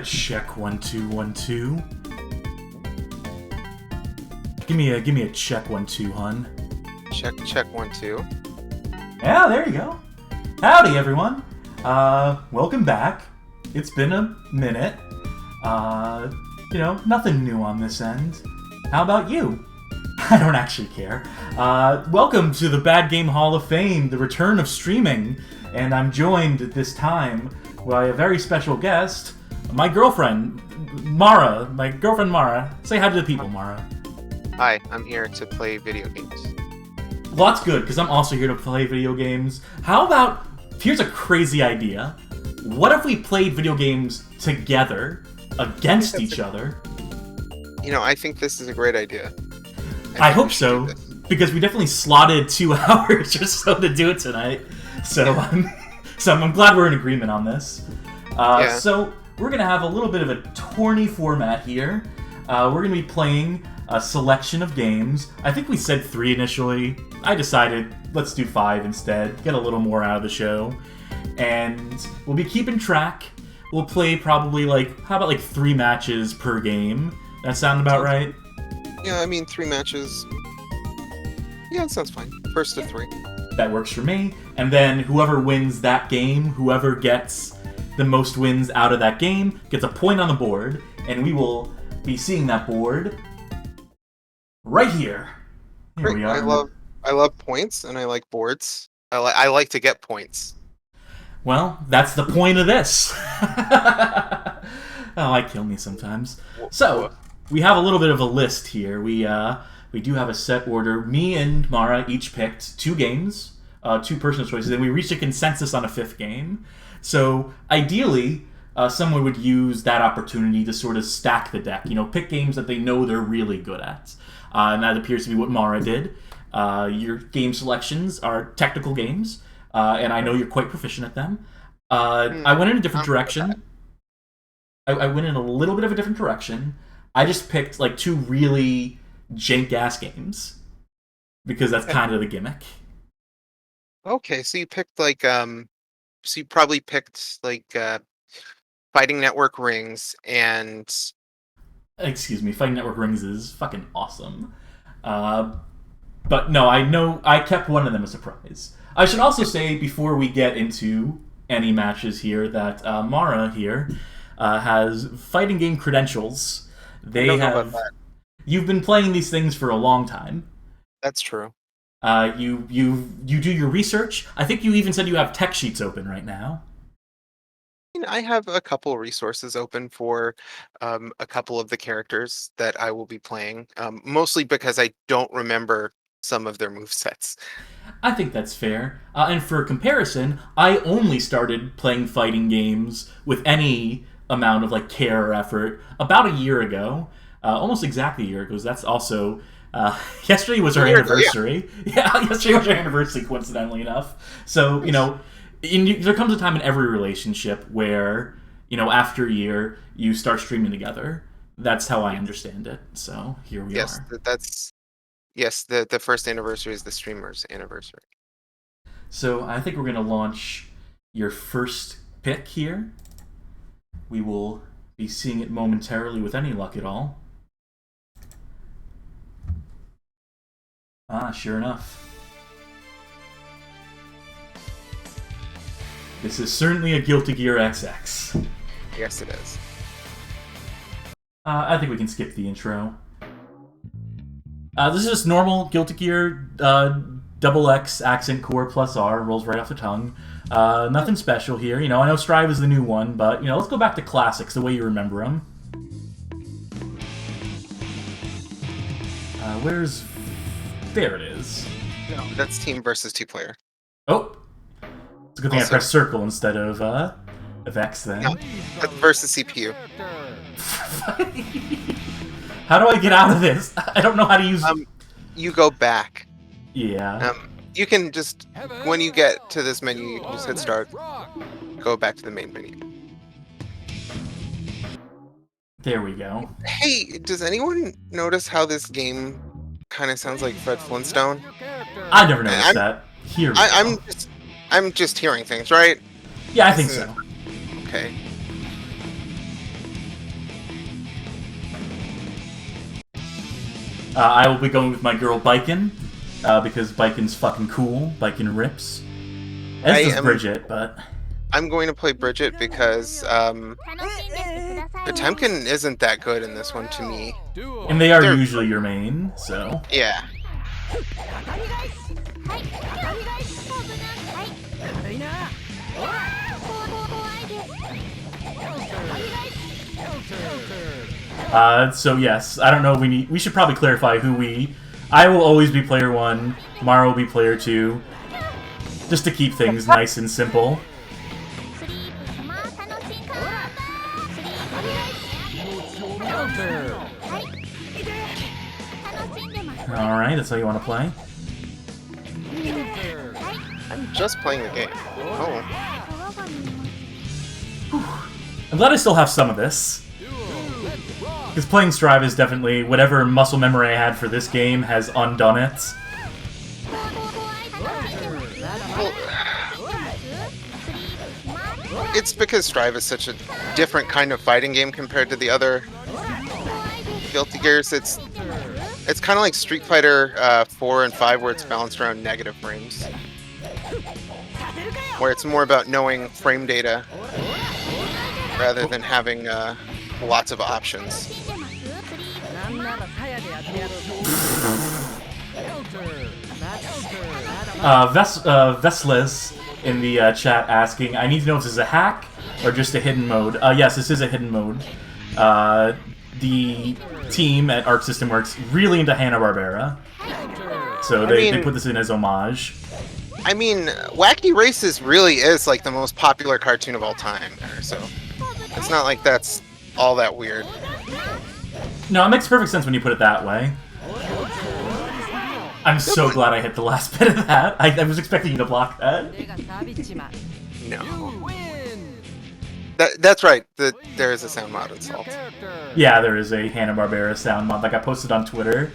Check 1 2 1 2. Give me a check 1 2, hun. Check 1 2. Yeah, there you go. Howdy, everyone. Welcome back. It's been a minute. Nothing new on this end. How about you? I don't actually care. Welcome to the Bad Game Hall of Fame, the return of streaming, and I'm joined at this time by a very special guest, my girlfriend, Mara. My girlfriend, Mara. Say hi to the people, Mara. Hi, I'm here to play video games. Well, that's good, because I'm also here to play video games. How about, here's a crazy idea. What if we played video games together, against each other? I think this is a great idea. I hope so, because we definitely slotted 2 hours or so to do it tonight. So, I'm glad we're in agreement on this. So, we're going to have a little bit of a tourney format here. We're going to be playing a selection of games. I think we said 3 initially. I decided, let's do 5 instead. Get a little more out of the show. And we'll be keeping track. We'll play probably, how about 3 matches per game? That sound about right? Yeah, 3 matches. Yeah, that sounds fine. First of 3. That works for me. And then whoever wins that game, whoever gets the most wins out of that game, gets a point on the board. And we will be seeing that board right here. Here we are. I love points, and I like boards. I like to get points. Well, that's the point of this. Oh, kill me sometimes. So, we have a little bit of a list here. We do have a set order. Me and Mara each picked 2 games, 2 personal choices, and we reached a consensus on a 5th game. So, ideally, someone would use that opportunity to sort of stack the deck. Pick games that they know they're really good at. And that appears to be what Mara did. Your game selections are technical games, and I know you're quite proficient at them. I went in a different direction. I went in a little bit of a different direction. I just picked 2 really jank-ass games, because that's kind of the gimmick. Okay, so you picked so you probably picked Fighting Network Rings and... Excuse me, Fighting Network Rings is fucking awesome. But no, I kept one of them a surprise. I should also say, before we get into any matches here, that Mara here has fighting game credentials. I don't know about that. You've been playing these things for a long time. That's true. You do your research. I think you even said you have tech sheets open right now. I have a couple resources open for a couple of the characters that I will be playing, mostly because I don't remember some of their movesets. I think that's fair. And for comparison, I only started playing fighting games with any amount of care or effort about a year ago. Almost exactly a year ago. That's also... yesterday was our anniversary. Yeah, yesterday was our anniversary, coincidentally enough. So, there comes a time in every relationship where, after a year, you start streaming together. That's how I understand it. So, here we are. Yes, the first anniversary is the streamer's anniversary. So, I think we're going to launch your first pick here. We will be seeing it momentarily with any luck at all. Sure enough. This is certainly a Guilty Gear XX. Yes, it is. I think we can skip the intro. This is just normal Guilty Gear, XX accent core plus R, rolls right off the tongue. Nothing special here. I know Strive is the new one, but, let's go back to classics, the way you remember them. There it is. No, that's team versus 2-player. Oh! It's a good thing I pressed circle instead of X then. No, that's versus CPU. How do I get out of this? I don't know how to use... You go back. Yeah. You can just... When you get to this menu, you can just hit start. Go back to the main menu. There we go. Hey, does anyone notice how this game kind of sounds like Fred Flintstone? I never noticed that. Here we go. I'm just hearing things, right? Yeah, I think so. Okay. I will be going with my girl Biken, because Biken's fucking cool. Biken rips. As does Bridget, but... I'm going to play Bridget because Potemkin isn't that good in this one to me. And they are usually your main, so... Yeah. So yes, I don't know. We should probably clarify who we. I will always be player 1. Mara will be player 2, just to keep things nice and simple. All right, that's how you want to play. I'm just playing the game. Oh. I'm glad I still have some of this. Because playing Strive is definitely, whatever muscle memory I had for this game has undone it. Well, it's because Strive is such a different kind of fighting game compared to the other Guilty Gears. It's kind of like Street Fighter 4 and 5, where it's balanced around negative frames. Where it's more about knowing frame data rather than having lots of options. Vesles in the chat asking, I need to know if this is a hack or just a hidden mode. Yes, this is a hidden mode. The team at Arc System Works really into Hanna-Barbera, so they put this in as homage. I mean, Wacky Races really is like the most popular cartoon of all time, so it's not like that's all that weird. No, it makes perfect sense when you put it that way. I'm so glad I hit the last bit of that. I was expecting you to block that. No. That's right. There is a sound mod installed. Yeah, there is a Hanna-Barbera sound mod that got posted on Twitter.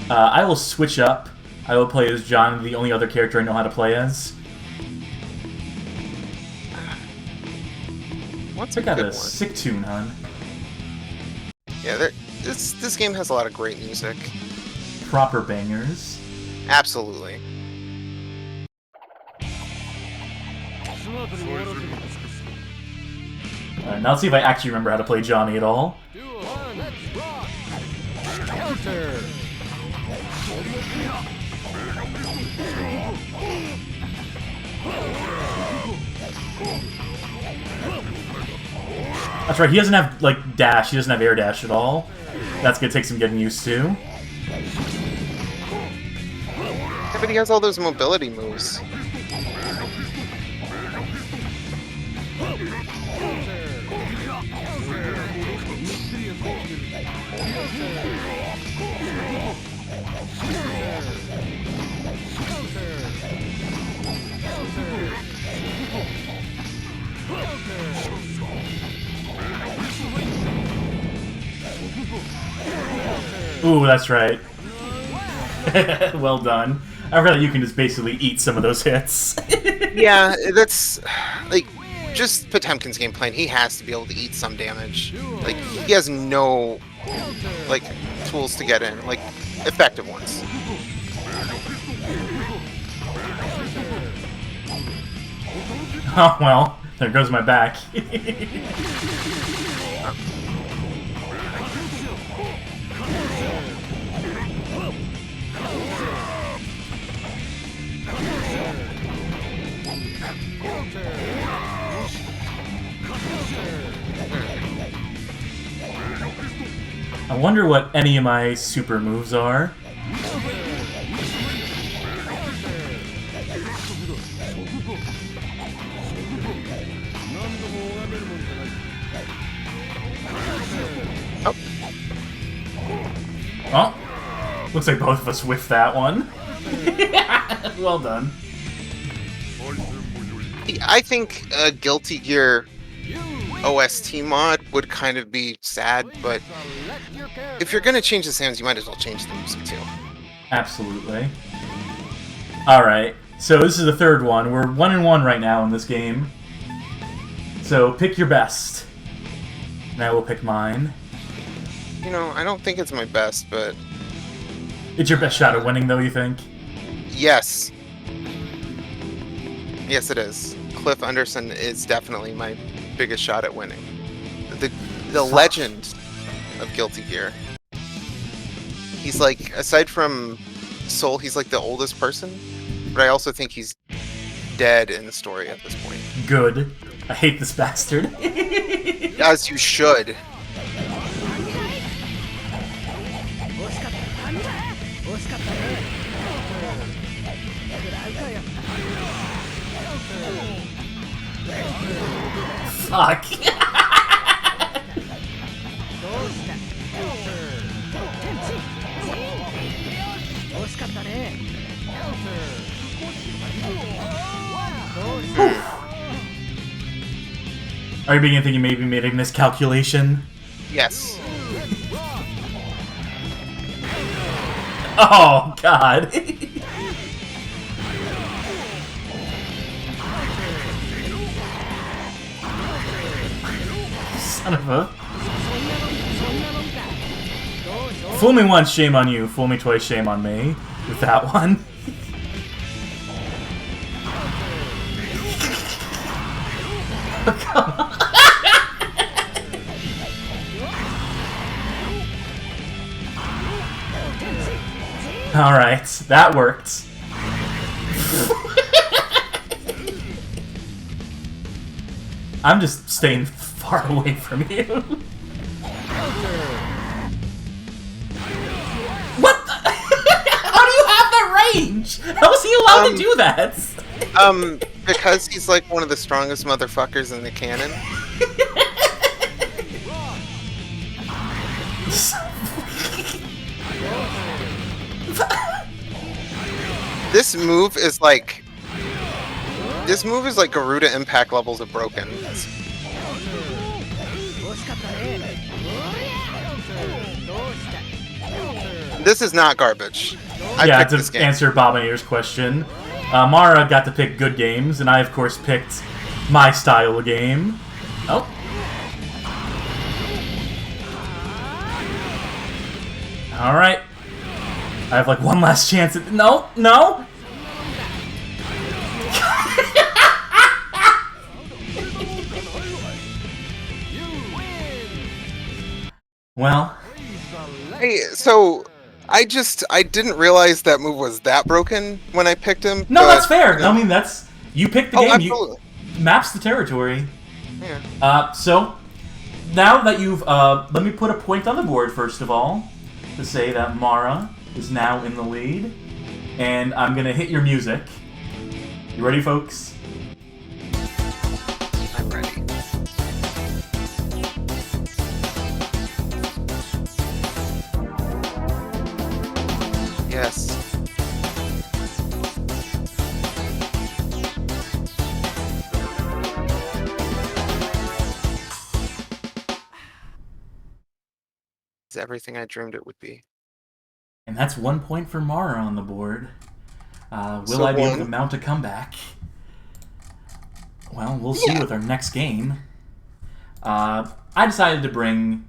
I will switch up. I will play as John, the only other character I know how to play as. What's I got a sick tune, hon. Yeah, this game has a lot of great music. Proper bangers. Absolutely. Now let's see if I actually remember how to play Johnny at all. That's right, he doesn't have, like, dash. He doesn't have air dash at all. That's gonna take some getting used to. Yeah, but he has all those mobility moves. Ooh, that's right. Well done. I forgot that you can just basically eat some of those hits. Yeah, that's like just Potemkin's game plan. He has to be able to eat some damage. Like he has no like tools to get in, like effective ones. Oh well, there goes my back. I wonder what any of my super moves are. Oh, looks like both of us whiffed that one. Well done. I think a Guilty Gear OST mod would kind of be sad, but if you're gonna change the sounds, you might as well change the music too. Absolutely. Alright, so this is the third one. We're 1-1 right now in this game. So pick your best. And I will pick mine. You know, I don't think it's my best, but It's your best shot at winning, though, you think? Yes. Yes, it is. Cliff Anderson is definitely my biggest shot at winning. The legend of Guilty Gear. He's like, aside from Soul, he's like the oldest person, but I also think he's dead in the story at this point. Good. I hate this bastard. As you should. Fuck. Are you beginning to think you maybe made a miscalculation? Yes. Oh, God. Son of a... Fool me once, shame on you. Fool me twice, shame on me. With that one. Alright, that worked. I'm just staying far away from you. What the? How do you have that range? How is he allowed to do that? Because he's like one of the strongest motherfuckers in the canon. This move is like Garuda impact levels of broken. This is not garbage. Yeah, to answer Bobanier's question, Mara got to pick good games, and I, of course, picked my style of game. Oh. Alright. I have, like, one last chance at... No! No! Well... Hey, so... I didn't realize that move was that broken when I picked him. No, that's fair. I mean, that's... You picked the game. Absolutely. You maps the territory. Yeah. So, now that you've... let me put a point on the board, first of all, to say that Mara is now in the lead. And I'm going to hit your music. You ready, folks? I'm ready. Yes. It's everything I dreamed it would be. And that's 1 point for Mara on the board. Will So I be able to mount a comeback? Well, we'll see with our next game. I decided to bring...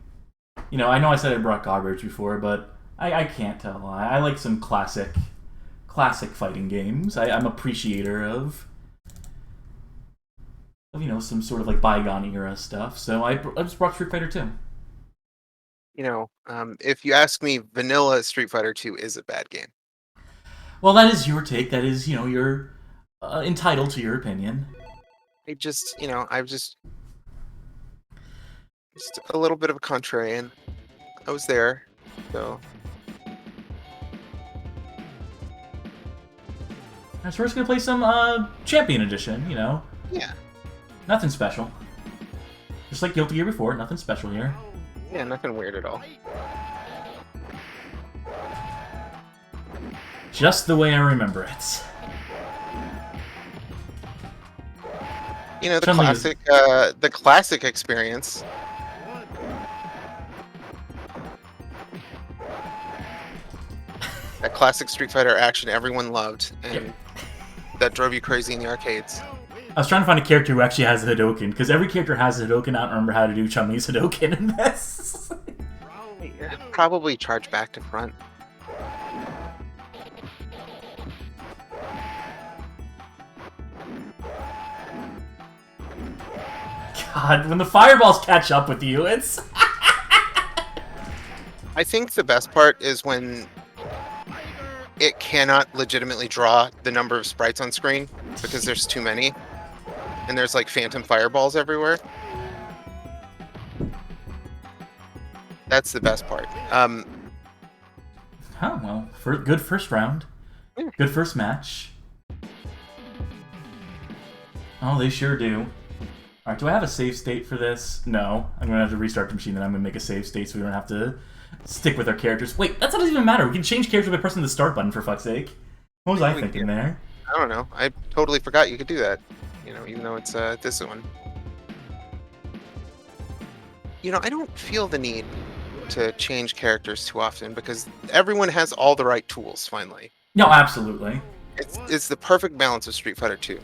You know, I know I said I brought garbage before, but I can't tell a lie. I like some classic fighting games. I'm an appreciator of, you know, some sort of like bygone era stuff. So I just brought Street Fighter 2. You know, if you ask me, vanilla Street Fighter 2 is a bad game. Well, that is your take. That is, you know, you're entitled to your opinion. It just, you know, just a little bit of a contrarian. I was there, so. So we're just gonna play some Champion Edition. You know. Yeah. Nothing special. Just like Guilty Gear before, nothing special here. Yeah, nothing weird at all. Just the way I remember it. You know, the classic experience. That classic Street Fighter action everyone loved, and that drove you crazy in the arcades. I was trying to find a character who actually has a Hadoken, because every character has a Hadoken. I don't remember how to do Chun-Li's Hadoken in this. Probably charge back to front. God, when the fireballs catch up with you, it's... I think the best part is when it cannot legitimately draw the number of sprites on screen because there's too many. And there's like phantom fireballs everywhere. That's the best part. Oh, well, good first round. Yeah. Good first match. Oh, they sure do. Alright, do I have a save state for this? No. I'm going to have to restart the machine, then I'm going to make a save state so we don't have to stick with our characters. Wait, that doesn't even matter. We can change characters by pressing the start button, for fuck's sake. What was I thinking there? I don't know. I totally forgot you could do that. You know, even though it's this one. You know, I don't feel the need to change characters too often because everyone has all the right tools, finally. No, absolutely. It's the perfect balance of Street Fighter 2.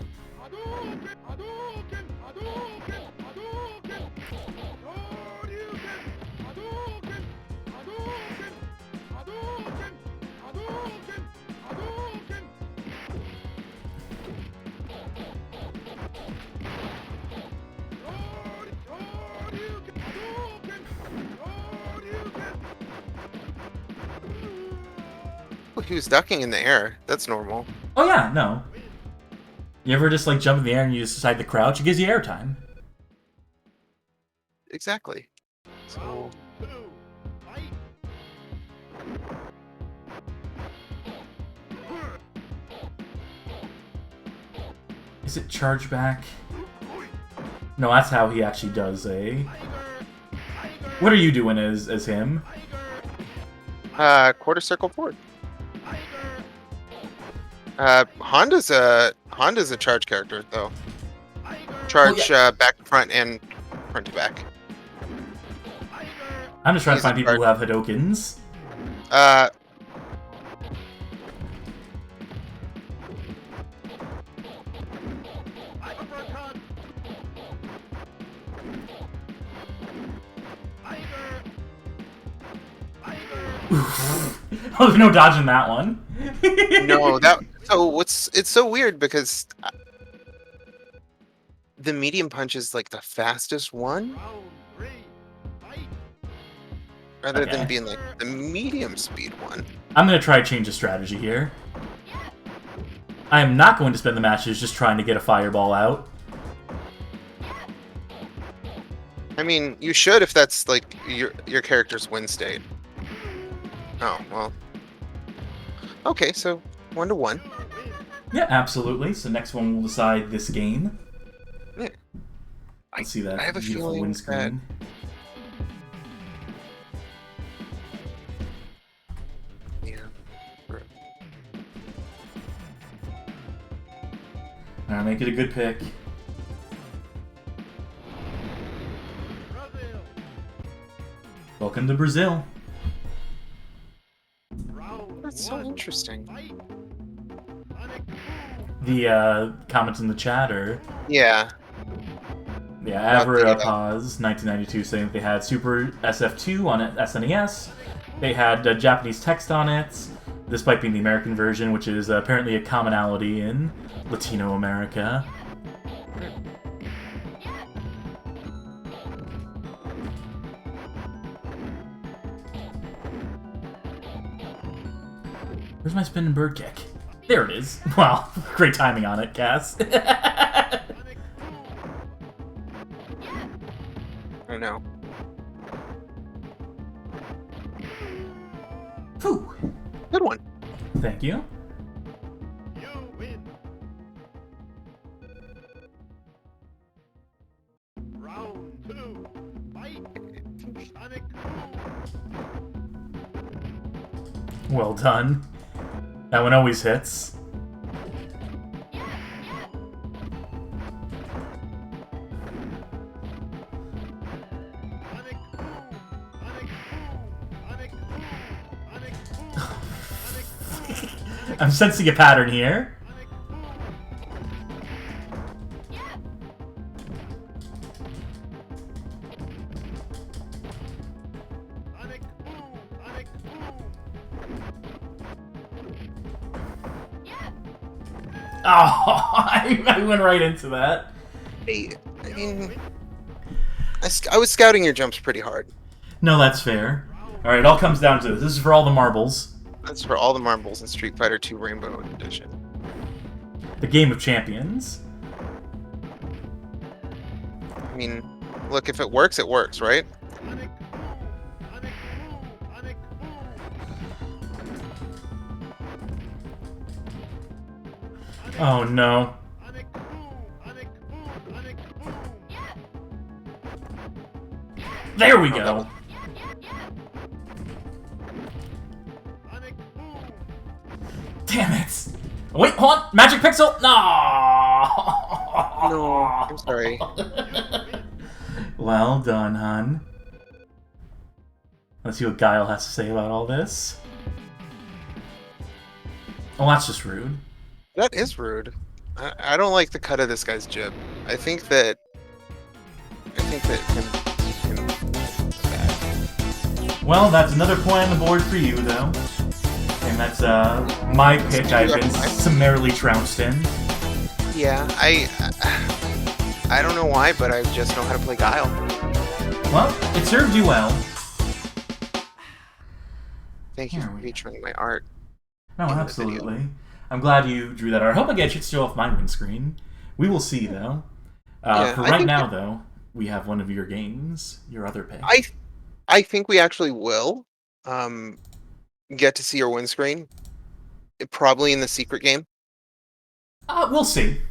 He was ducking in the air. That's normal. Oh yeah, no. You ever just like jump in the air and you just decide to crouch? It gives you airtime. Exactly. So... Is it charge back? No, that's how he actually does a... What are you doing as him? Quarter circle forward. Honda's a charge character though. Charge back to front and front to back. I'm just trying to find people who have Hadokens. Oh, there's no dodging that one. No, it's so weird because the medium punch is like the fastest one, rather than being like the medium speed one. I'm gonna try to change the strategy here. I am not going to spend the matches just trying to get a fireball out. I mean, you should if that's like your character's win state. Oh well. Okay, so 1-1. Yeah, absolutely. So next one will decide this game. Yeah. Let's see that. I have a beautiful feeling win screen. Yeah. Alright, make it a good pick. Welcome to Brazil. That's so interesting. The comments in the chat are... Yeah. Yeah, Pause 1992 saying that they had Super SF2 on SNES. They had Japanese text on it, despite being the American version, which is apparently a commonality in Latino America. Where's my spinning bird kick? There it is. Wow, great timing on it, Cass. I don't know. Whew. Good one. Thank you. Round 2. Fight. Sonic. Well done. That one always hits. I'm sensing a pattern here. Oh, I went right into that. Hey, I mean, I was scouting your jumps pretty hard. No, that's fair. Alright, it all comes down to this. This is for all the marbles. That's for all the marbles in Street Fighter 2 Rainbow Edition. The Game of Champions. I mean, look, if it works, right? Sonic boom! Sonic boom! Sonic boom! Oh no. Sonic boom! Sonic boom! Sonic boom! There we go. Sonic boom! Damn it. Wait, hold on. Magic Pixel. No. No, I'm sorry. Well done, hun. Let's see what Guile has to say about all this. Oh, that's just rude. That is rude. I don't like the cut of this guy's jib. I think that him bad. Well, that's another point on the board for you, though. And that's my pick I've been summarily trounced in. Yeah, I don't know why, but I just know how to play Guile. Well, it served you well. Thank you for featuring my art. No, in the absolutely. video. I'm glad you drew that art. I hope I get shit still off my win screen. We will see, though. Yeah, For I right think now, though, we have one of your games, your other pick. I think we actually will get to see your win screen. Probably in the secret game. We'll see.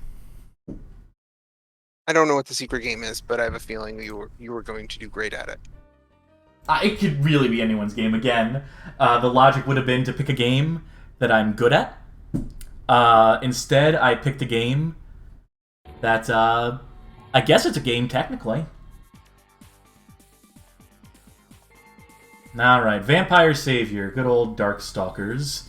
I don't know what the secret game is, but I have a feeling you were going to do great at it. It could really be anyone's game. Again, the logic would have been to pick a game that I'm good at. Instead, I picked a game that, I guess it's a game technically. Alright, Vampire Savior, good old Darkstalkers.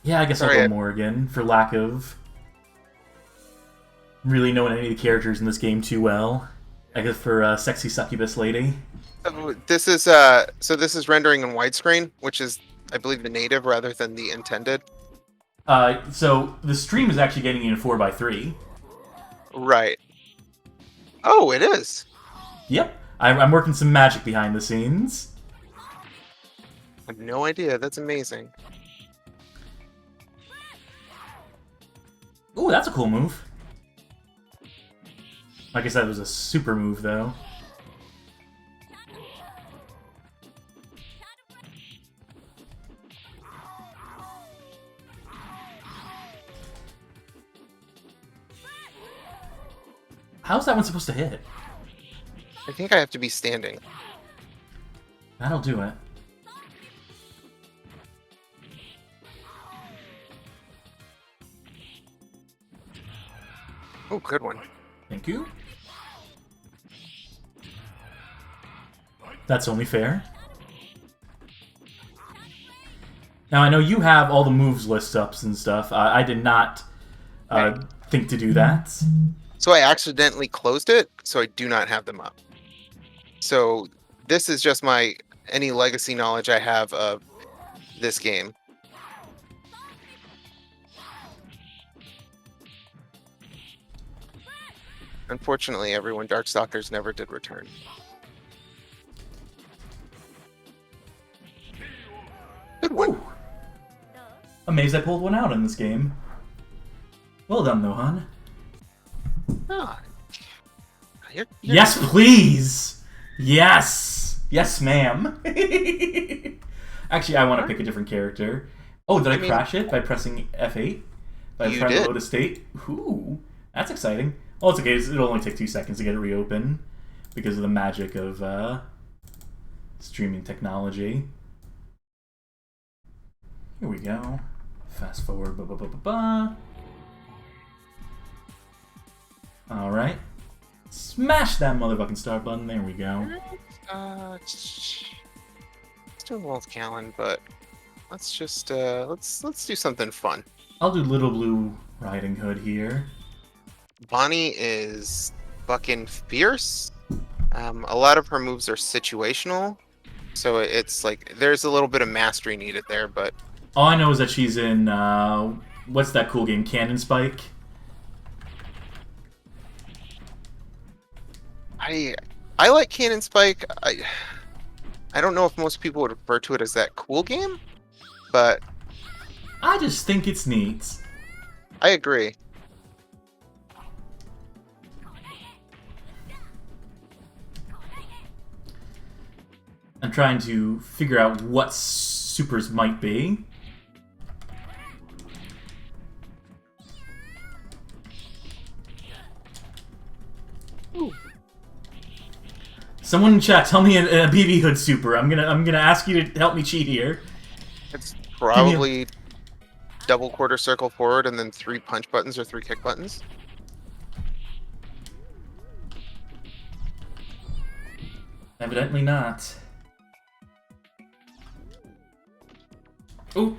Yeah, I guess I'll go Morgan, for lack of really knowing any of the characters in this game too well. I guess for Sexy Succubus Lady. This is this is rendering in widescreen, which is, I believe, the native rather than the intended. So the stream is actually getting you in 4:3. Right. Oh, it is. Yep. I'm working some magic behind the scenes. I have no idea. That's amazing. Ooh, that's a cool move. Like I said, it was a super move, though. How's that one supposed to hit? I think I have to be standing. That'll do it. Oh, good one. Thank you. That's only fair. Now, I know you have all the moves list ups and stuff. I did not think to do that. So I accidentally closed it, so I do not have them up. So this is just any legacy knowledge I have of this game. Unfortunately, everyone, Darkstalkers never did return. Good one. Ooh. Amazed I pulled one out in this game. Well done, though, hon. Ah. Yes, please! Yes! Yes, ma'am. Actually, I want to pick a different character. Oh, did I crash it by pressing F8? By You trying to did. load a state? Ooh, that's exciting. Well, it's okay. It'll only take 2 seconds to get it reopened because of the magic of streaming technology. Here we go. Fast forward. Alright. Smash that motherfucking start button. There we go. Let's do Wolf Callan, but let's just let's do something fun. I'll do Little Blue Riding Hood here. Bonnie is fucking fierce. A lot of her moves are situational, so it's like there's a little bit of mastery needed there, but All I know is that she's in, what's that cool game, Cannon Spike? I like Cannon Spike. I don't know if most people would refer to it as that cool game, but I just think it's neat. I agree. I'm trying to figure out what supers might be. Ooh. Someone in chat, tell me a BB Hood super. I'm gonna ask you to help me cheat here. It's probably double quarter circle forward and then 3 punch buttons or 3 kick buttons. Evidently not. Ooh.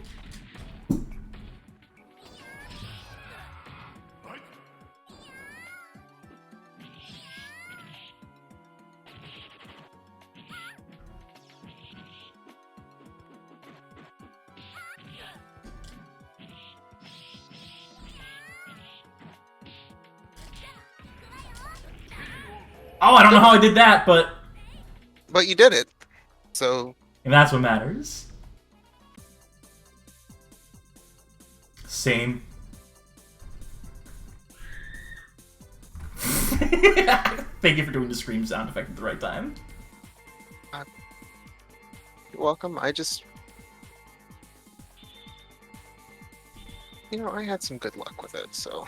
Oh, I don't know how I did that, but you did it. So and that's what matters. Same. Thank you for doing the scream sound effect at the right time. you're welcome. I had some good luck with it, so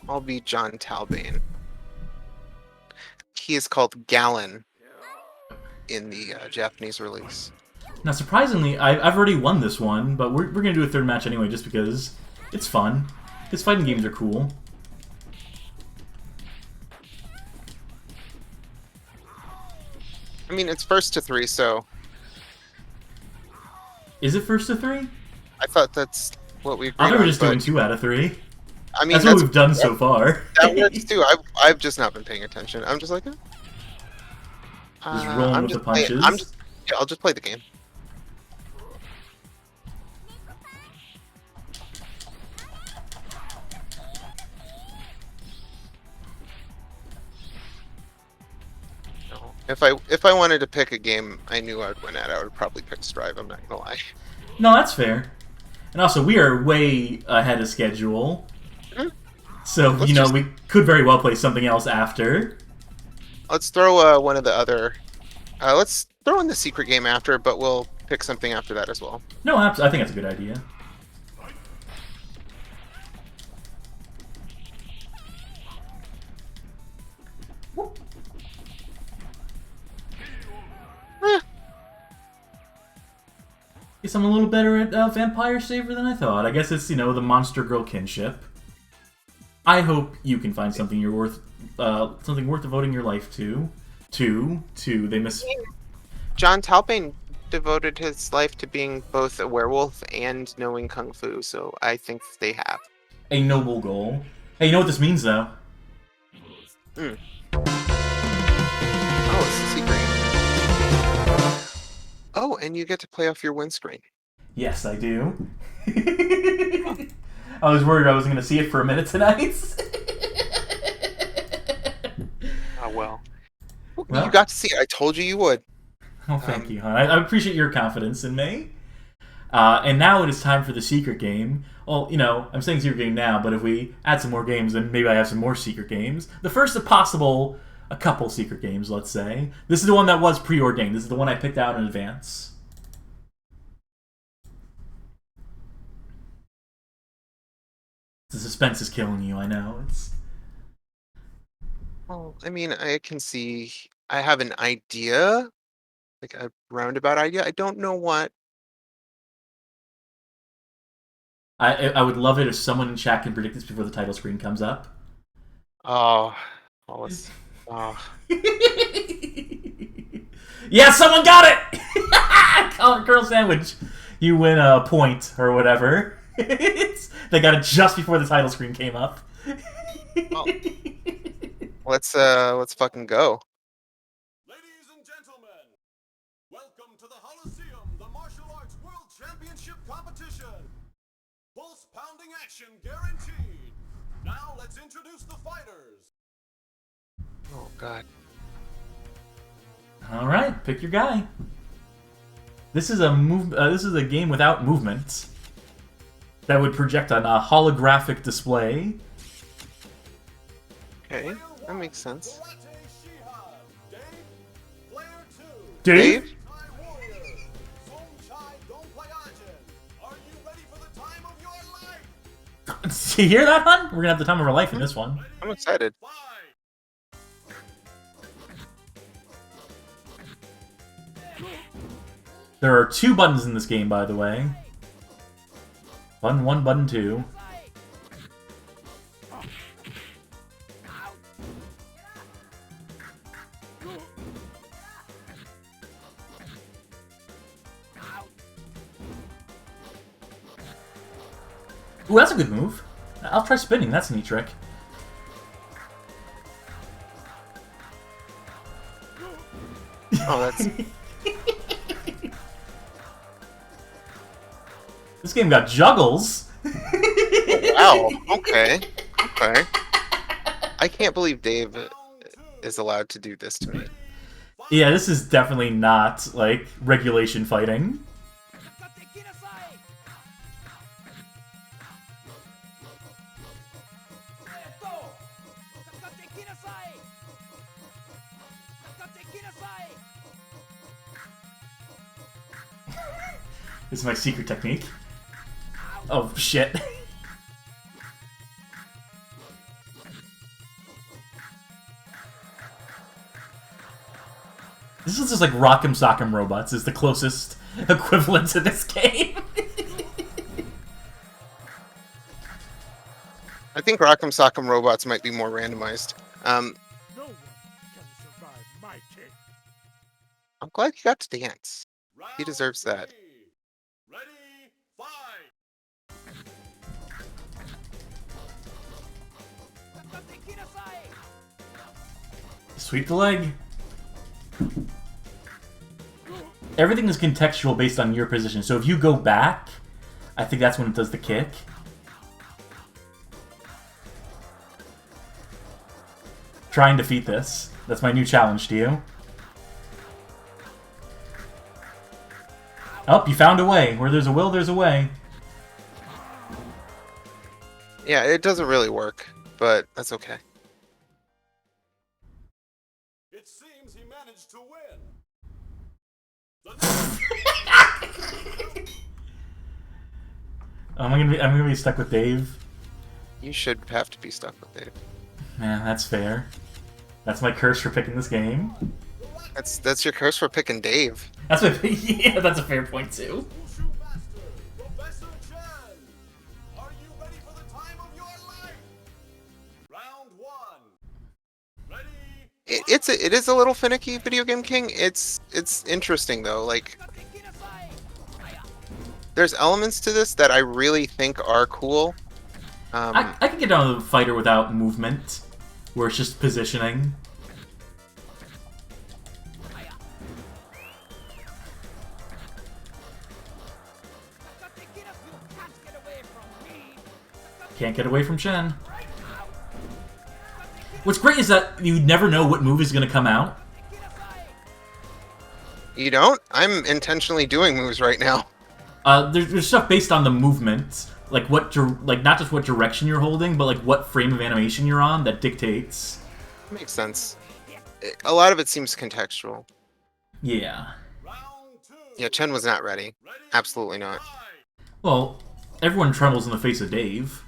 I'll be John Talbane. He is called Gallon in the Japanese release. Now, surprisingly, I've already won this one, but we're gonna do a third match anyway, just because it's fun. Because fighting games are cool. I mean, it's first to 3, so Is it first to 3? I thought that's what we agreed I thought we were on, just but, doing 2 out of 3. I mean, That's what we've done so far. That works too. I've just not been paying attention. I'm just like, Just rolling with the punches. I'll just play the game. No. If I wanted to pick a game I knew I would win at, I would probably pick Strive. I'm not gonna lie. No, that's fair. And also, we are way ahead of schedule. So, we could very well play something else after. Let's throw one of the other. Let's throw in the secret game after, but we'll pick something after that as well. No, I think that's a good idea. Guess I'm a little better at Vampire Saver than I thought. I guess it's, the monster girl kinship. I hope you can find something something worth devoting your life to. They miss. John Talbane devoted his life to being both a werewolf and knowing kung fu, so I think they have a noble goal. Hey, you know what this means, though? Oh, it's a secret. Oh, and you get to play off your windscreen. Yes, I do. I was worried I wasn't going to see it for a minute tonight. Oh, well. You got to see it. I told you you would. Oh, thank you, hon. I appreciate your confidence in me. And now it is time for the secret game. Well, I'm saying secret game now, but if we add some more games, then maybe I have some more secret games. The first of possible, a couple secret games, let's say. This is the one that was preordained. This is the one I picked out in advance. The suspense is killing you, I know. Well, I mean, I can see. I have an idea, like a roundabout idea. I don't know what. I would love it if someone in chat can predict this before the title screen comes up. Oh. Yeah, someone got it! Colonel Sandwich, you win a point or whatever. They got it just before the title screen came up. Oh. Let's fucking go. Ladies and gentlemen, welcome to the Holosseum, the martial arts world championship competition. Pulse pounding action guaranteed. Now let's introduce the fighters. Oh god. All right, pick your guy. This is a This is a game without movement that would project on a holographic display. Okay, that makes sense. Dave? You hear that, hun? We're gonna have the time of our life in this one. I'm excited. There are 2 buttons in this game, by the way. Button 1, button 2. Ooh, that's a good move. I'll try spinning, that's a neat trick. Oh, that's... This game got juggles! Wow, okay. Okay. I can't believe Dave is allowed to do this to me. Yeah, this is definitely not, like, regulation fighting. This is my secret technique. Oh, shit. This is just like Rock'em Sock'em Robots is the closest equivalent to this game. I think Rock'em Sock'em Robots might be more randomized. No one can survive my kick. I'm glad he got to dance. He deserves that. Ready, fight! Sweep the leg. Everything is contextual based on your position. So if you go back, I think that's when it does the kick. Try and defeat this. That's my new challenge to you. Oh, you found a way. Where there's a will, there's a way. Yeah, it doesn't really work, but that's okay. It seems he managed to win. I'm gonna be stuck with Dave. You should have to be stuck with Dave. Yeah, that's fair. That's my curse for picking this game. That's your curse for picking Dave. That's a yeah, that's a fair point too. Wushu Master, Professor Chen. Are you ready for the time of your life? Round 1. Ready? It is a little finicky, Video Game King. It's interesting though. Like, there's elements to this that I really think are cool. I can get down to the fighter without movement, where it's just positioning. Can't get away from Chen. What's great is that you never know what move is going to come out. You don't? I'm intentionally doing moves right now. There's stuff based on the movement, like not just what direction you're holding, but like what frame of animation you're on that dictates. Makes sense. A lot of it seems contextual. Yeah. Yeah, Chen was not ready. Absolutely not. Well, everyone trembles in the face of Dave.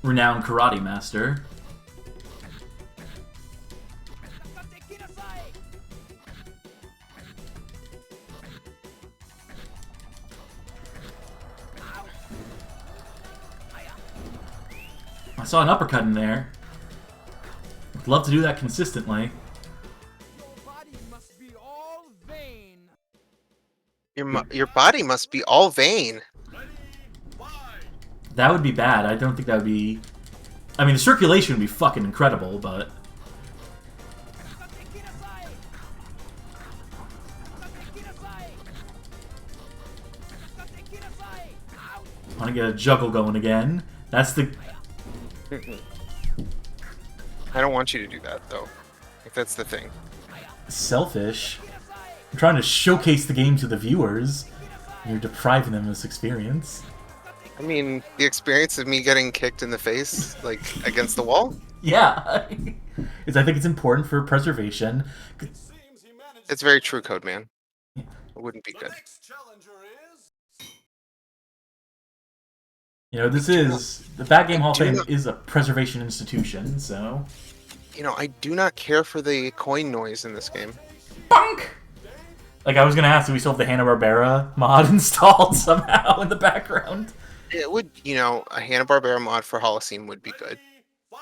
Renowned karate master. I saw an uppercut in there. I'd love to do that consistently. Your body must be all vein. Your body must be all vein. That would be bad. I don't think that would be... I mean, the circulation would be fucking incredible, but... I want to get a juggle going again. That's the... I don't want you to do that, though. If that's the thing. Selfish. I'm trying to showcase the game to the viewers. You're depriving them of this experience. I mean, the experience of me getting kicked in the face, like, against the wall? Yeah. I think it's important for preservation. Seems he managed. It's very true, Code Man. It wouldn't be The good. next challenger is. You know, the Bad Game Hall of do Fame not- is a preservation institution, so... You know, I do not care for the coin noise in this game. Bonk! Like, I was gonna ask, do we still have the Hanna-Barbera mod installed somehow in the background? It would, you know, a Hanna-Barbera mod for Holosseum would be good. Fight.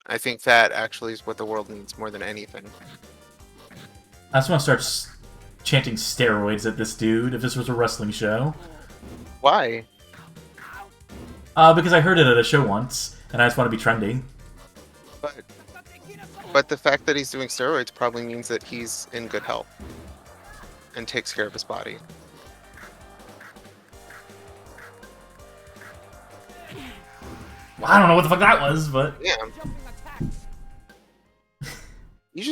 I think that actually is what the world needs more than anything. I just want to start chanting steroids at this dude if this was a wrestling show. Why? Because I heard it at a show once, and I just want to be trendy. But the fact that he's doing steroids probably means that he's in good health and takes care of his body. Well, I don't know what the fuck that was, but... Yeah. You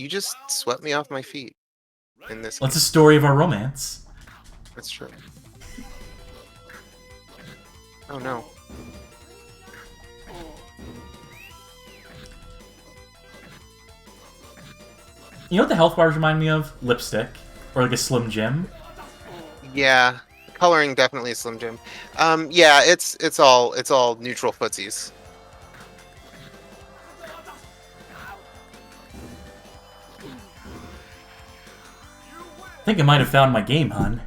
just swept me off my feet in this. Well, it's a story of our romance. That's true. Oh no. You know what the health bars remind me of? Lipstick. Or like a Slim Jim. Yeah, coloring definitely is Slim Jim. Yeah, it's all neutral footsies. I think I might have found my game, hun.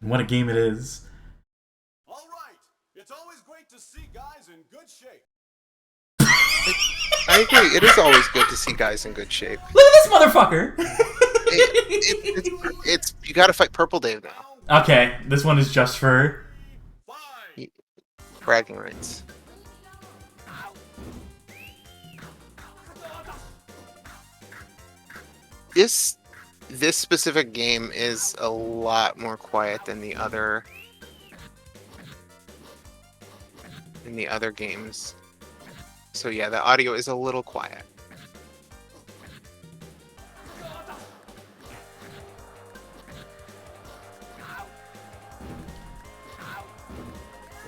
And what a game it is. All right. It's always great to see guys in good shape. I agree. It is always good to see guys in good shape. Look at this motherfucker! It's you got to fight Purple Dave now. Okay, this one is just for... Fight. Bragging rights. This specific game is a lot more quiet than the other games. So yeah, the audio is a little quiet.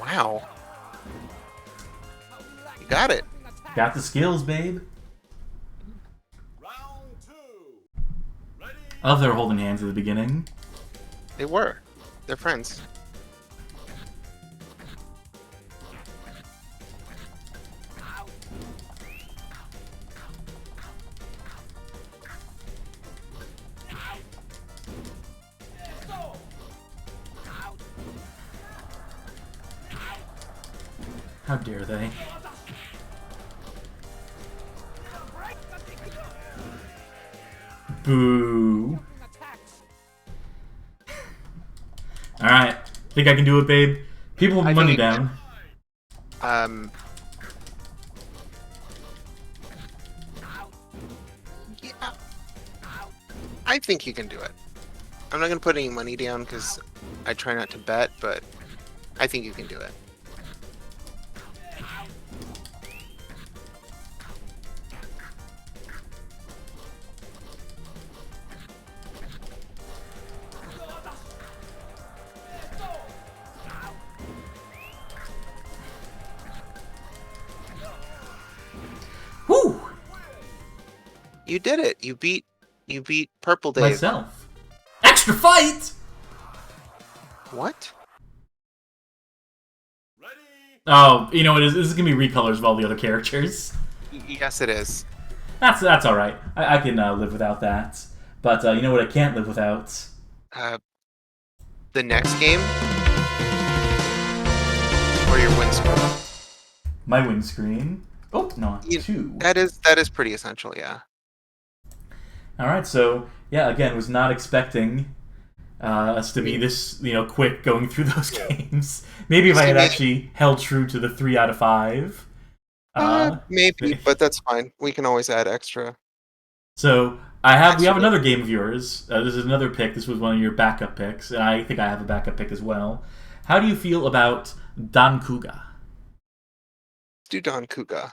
Wow. You got it. Got the skills, babe. Round 2. Ready. Oh, they were holding hands at the beginning. They were. They're friends. How dare they? Boo. Alright. Think I can do it, babe? People I with think money you down. Yeah. I think you can do it. I'm not gonna put any money down because I try not to bet, but I think you can do it. Whew! You did it. You beat Purple Dave. Myself. Extra fight! What? Ready. Oh, you know what? This is gonna be recolors of all the other characters. Yes, it is. That's alright. I can live without that. But you know what I can't live without? The next game or your win score. My windscreen. Oh, no, two. That is pretty essential. Yeah. Alright, so, yeah, again, was not expecting us to be this, quick going through those games. Maybe if I had actually held true to the 3 out of 5. Maybe, but that's fine. We can always add extra. So, we have another game of yours. This is another pick. This was one of your backup picks, and I think I have a backup pick as well. How do you feel about Dan Kuga? Do Don Kuga.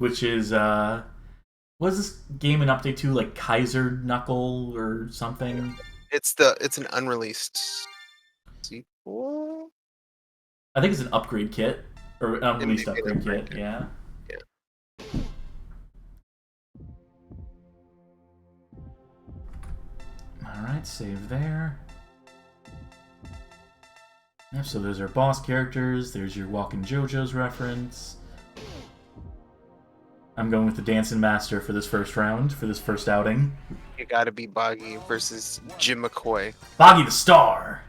which is was this game an update to, like Kaiser Knuckle or something? It's an unreleased sequel. I think it's an upgrade kit or an unreleased It may be an upgrade upgrade kit. Yeah. Yeah. All right, save there. Yep, so those are boss characters. There's your Walking JoJo's reference. I'm going with the Dancing Master for this first round, for this first outing. You gotta be Boggy versus Jim McCoy. Boggy the Star!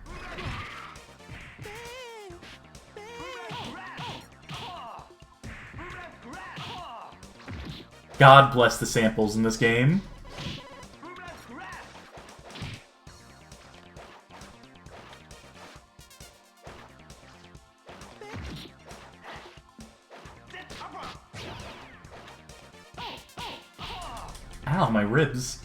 God bless the samples in this game. Ow, my ribs.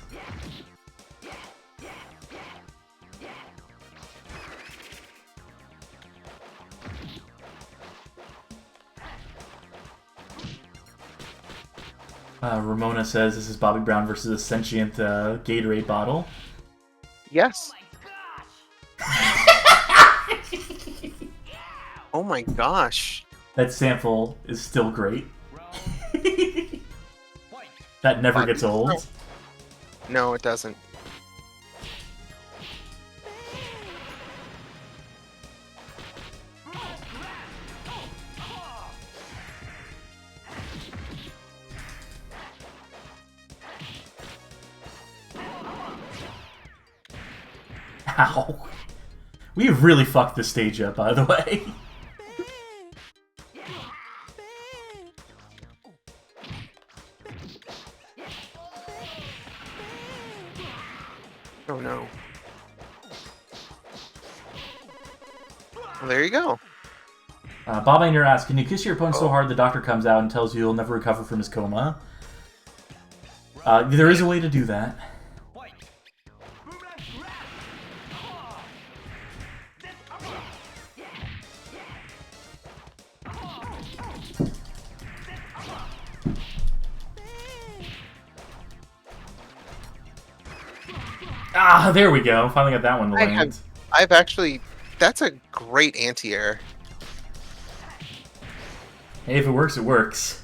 Ramona says this is Bobby Brown versus a sentient Gatorade bottle. Yes. Oh my gosh. That sample is still great. That never gets old. No, it doesn't. Ow. We have really fucked this stage up, by the way. Oh no. Well, there you go. Bob Ainer asks, can you kiss your opponent so hard the doctor comes out and tells you he'll never recover from his coma? There is a way to do that. Ah, there we go. Finally got that one to land. I've actually... That's a great anti-air. Hey, if it works, it works.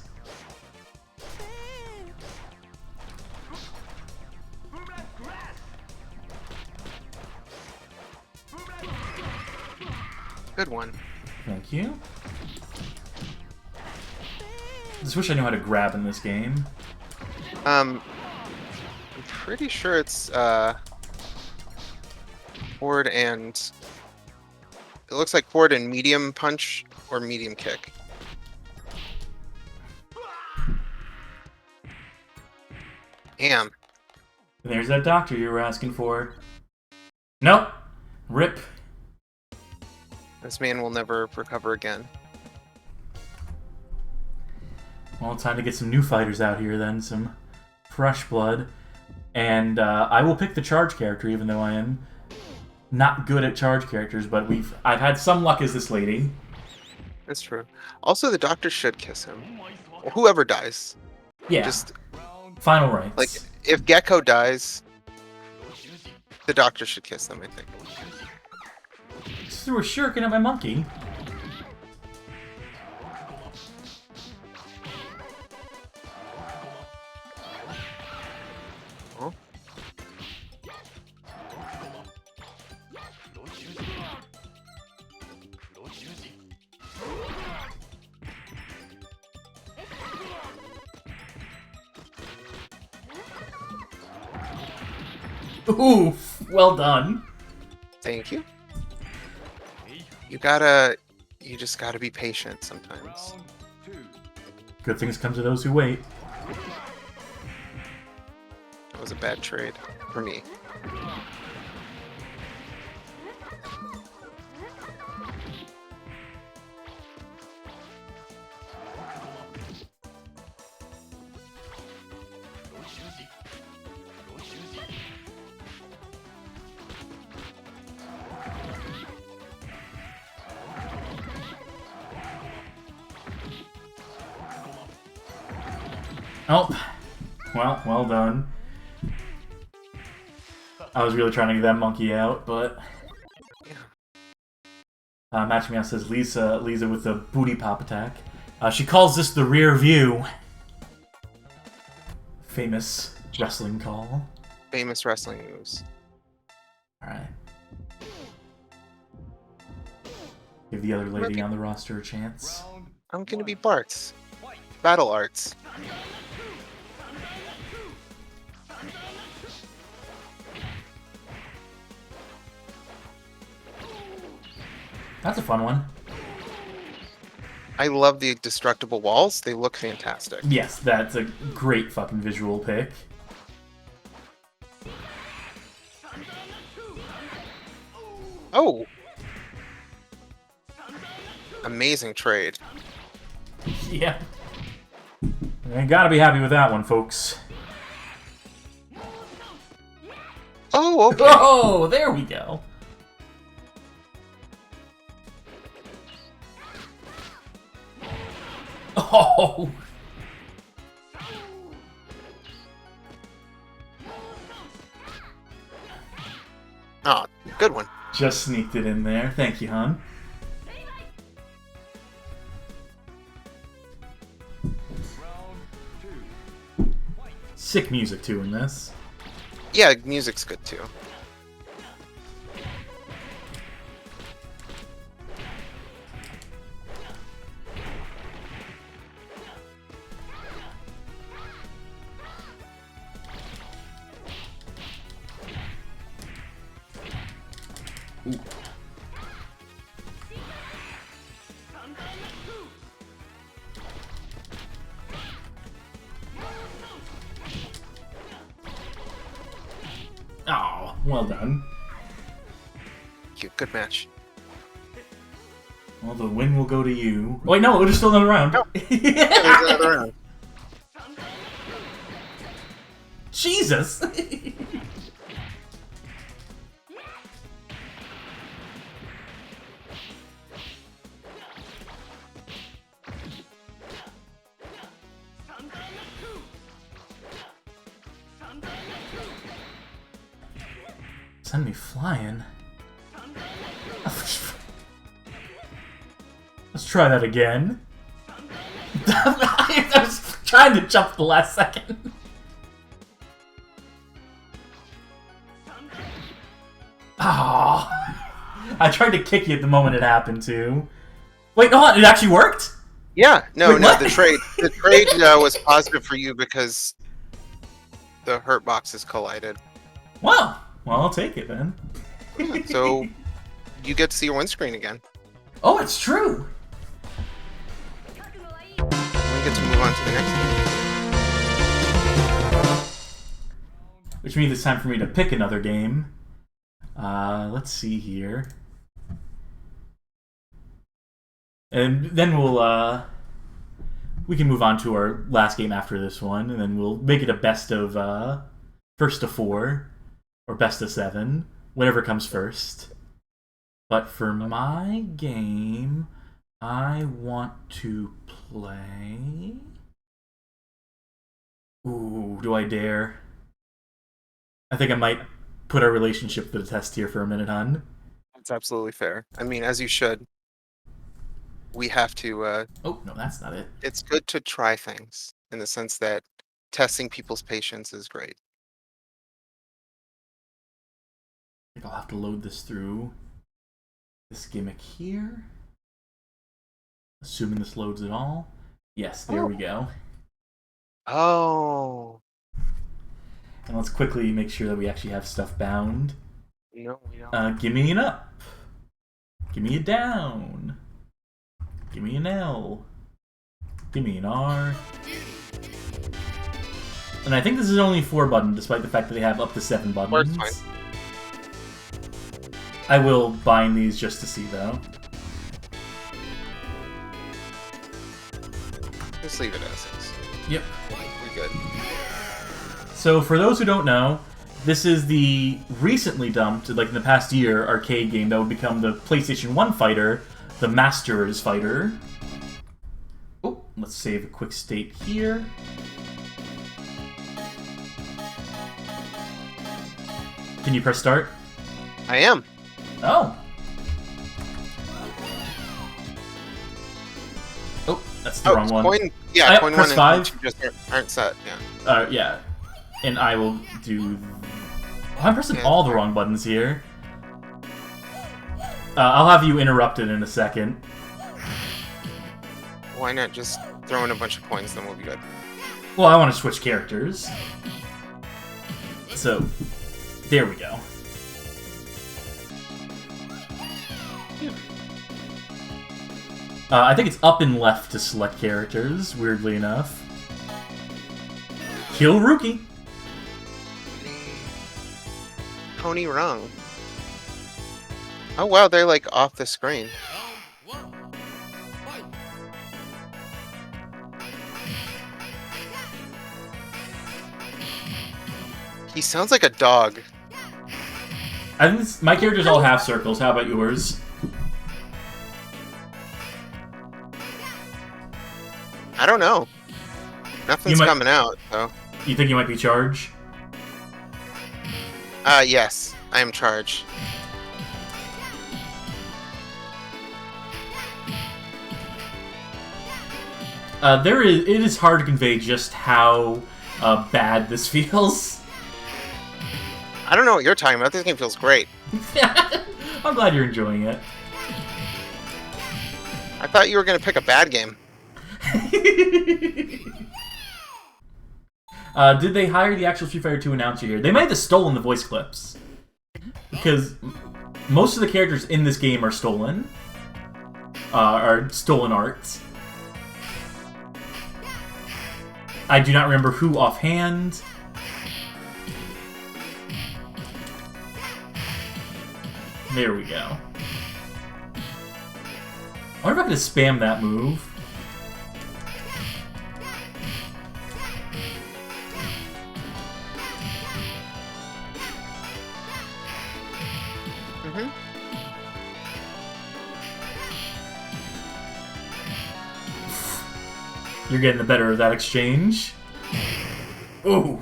Good one. Thank you. Just wish I knew how to grab in this game. I'm pretty sure it's forward and... It looks like forward and medium punch or medium kick. Damn. There's that doctor you were asking for. Nope. Rip. This man will never recover again. Well, time to get some new fighters out here then. Some fresh blood. And I will pick the charge character, even though I am not good at charge characters, but I've had some luck as this lady. That's true. Also, the doctor should kiss him. Or whoever dies. Yeah. Just final rights. like if Gecko dies, the doctor should kiss them, I think. Just threw a shuriken at my monkey. Huh? Oof. Well done. Thank you. You just gotta be patient sometimes. Good things come to those who wait. That was a bad trade for me. Oh, well done. I was really trying to get that monkey out, but... Match Me Out says Lisa with the booty pop attack. She calls this the rear view. Famous wrestling call. Famous wrestling moves. Alright. Give the other lady on the roster a chance. I'm gonna be Bart's. Battle Arts. That's a fun one. I love the destructible walls. They look fantastic. Yes, that's a great fucking visual pick. Oh! Amazing trade. Yeah. You gotta be happy with that one, folks. Oh, okay. Oh, there we go. Oh! Oh, good one. Just sneaked it in there. Thank you, hon. Sick music, too, in this. Yeah, music's good too. Ooh. Oh, well done. Good match. Well, the win will go to you. Oh, wait, no, there's still another round. No. Yeah, there's another round. Jesus! Send me flying. Let's try that again. I was trying to jump the last second. Oh, I tried to kick you at the moment it happened too. Wait, no, it actually worked? Yeah, no, Wait, no, what? the trade was positive for you because the hurt boxes collided. Well, I'll take it then. So you get to see your windscreen again. Oh, it's true. We get to move on to the next game. Which means it's time for me to pick another game. Let's see here. And then we can move on to our last game after this one, and then we'll make it a best of, first to 4, or best of 7, whatever comes first. But for my game, I want to play... Ooh, do I dare? I think I might put our relationship to the test here for a minute, hon. That's absolutely fair. I mean, as you should. We have to... Oh, no, that's not it. It's good to try things, in the sense that testing people's patience is great. I think I'll have to load this through this gimmick here. Assuming this loads at all. Yes, there we go. Oh. And let's quickly make sure that we actually have stuff bound. No, we don't. Give me an up. Give me a down. Give me an L. Give me an R. And I think this is only 4 buttons, despite the fact that they have up to 7 buttons. Fine. I will bind these just to see, though. Just leave it as is. Yep. We good. So, for those who don't know, this is the recently dumped, like in the past year, arcade game that would become the PlayStation 1 fighter, the Masters Fighter. Oh, let's save a quick state here. Can you press start? I am. Oh. Oh, that's the wrong one. Coin, yeah, coin press 1 5. and 2 just aren't set. Yeah. Yeah. And I will do... Oh, I'm pressing all the wrong buttons here. I'll have you interrupted in a second. Why not just throw in a bunch of coins, then we'll be good. Well, I want to switch characters. So, there we go. I think it's up and left to select characters, weirdly enough. Kill Rookie. Pony wrong. Oh wow, they're like off the screen. He sounds like a dog. I think my character's all half circles. How about yours? I don't know. Nothing's coming out, so. You think you might be Charge? Yes. I am Charge. It is hard to convey just how bad this feels. I don't know what you're talking about. This game feels great. I'm glad you're enjoying it. I thought you were going to pick a bad game. Did they hire the actual Street Fighter 2 announcer here? They might have stolen the voice clips. Because most of the characters in this game are stolen. Are stolen art. I do not remember who offhand. There we go. I wonder if I could spam that move. You're getting the better of that exchange. Ooh.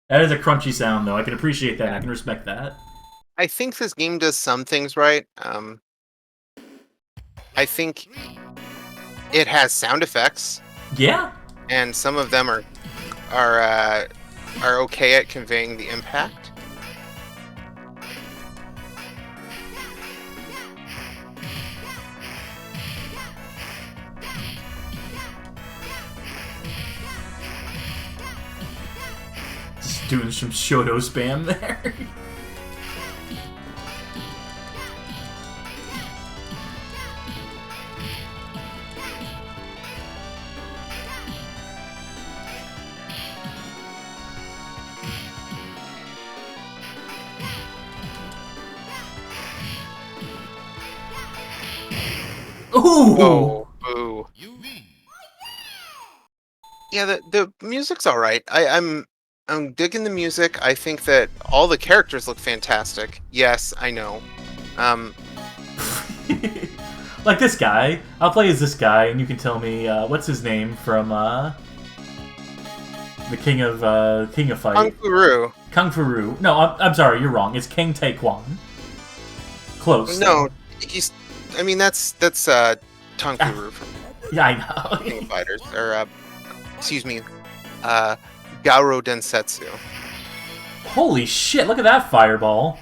That is a crunchy sound, though. I can appreciate that. I can respect that. I think this game does some things right. I think it has sound effects. Yeah. And some of them are okay at conveying the impact. Just doing some Shoto spam there. Ooh! Oh, boo. Yeah, the music's all right. I'm digging the music. I think that all the characters look fantastic. Yes, I know. Like this guy. I'll play as this guy, and you can tell me what's his name from the King of Fight. Kung Fu Roo. Kung Fu Roo. No, I'm sorry, you're wrong. It's King Taekwon. Close. No, he's. I mean, that's Kung Fu Roo from Yeah, I know. King of Fighters, or excuse me, Gauro Densetsu. Holy shit! Look at that fireball.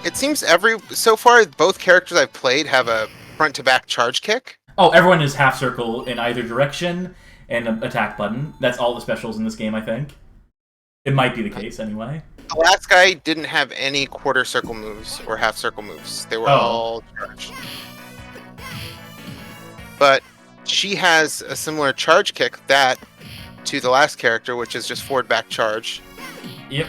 It seems so far both characters I've played have a front to back charge kick. Oh, everyone is half circle in either direction and an attack button. That's all the specials in this game, I think. It might be the case anyway. The last guy didn't have any quarter circle moves or half circle moves. They were all charged. But she has a similar charge kick to the last character, which is just forward back charge. Yep.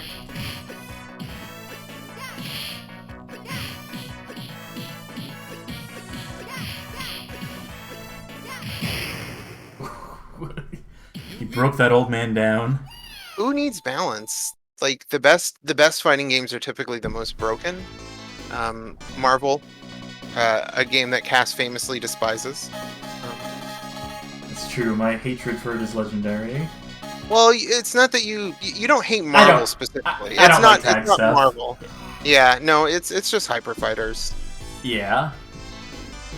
He broke that old man down. who needs balance? Like the best fighting games are typically the most broken. Marvel, a game that Cass famously despises. It's true. My hatred for it is legendary. Well, it's not that you don't hate I Marvel don't- specifically. I don't like It's tag not stuff. Marvel. Yeah, no, it's just hyper fighters. Yeah.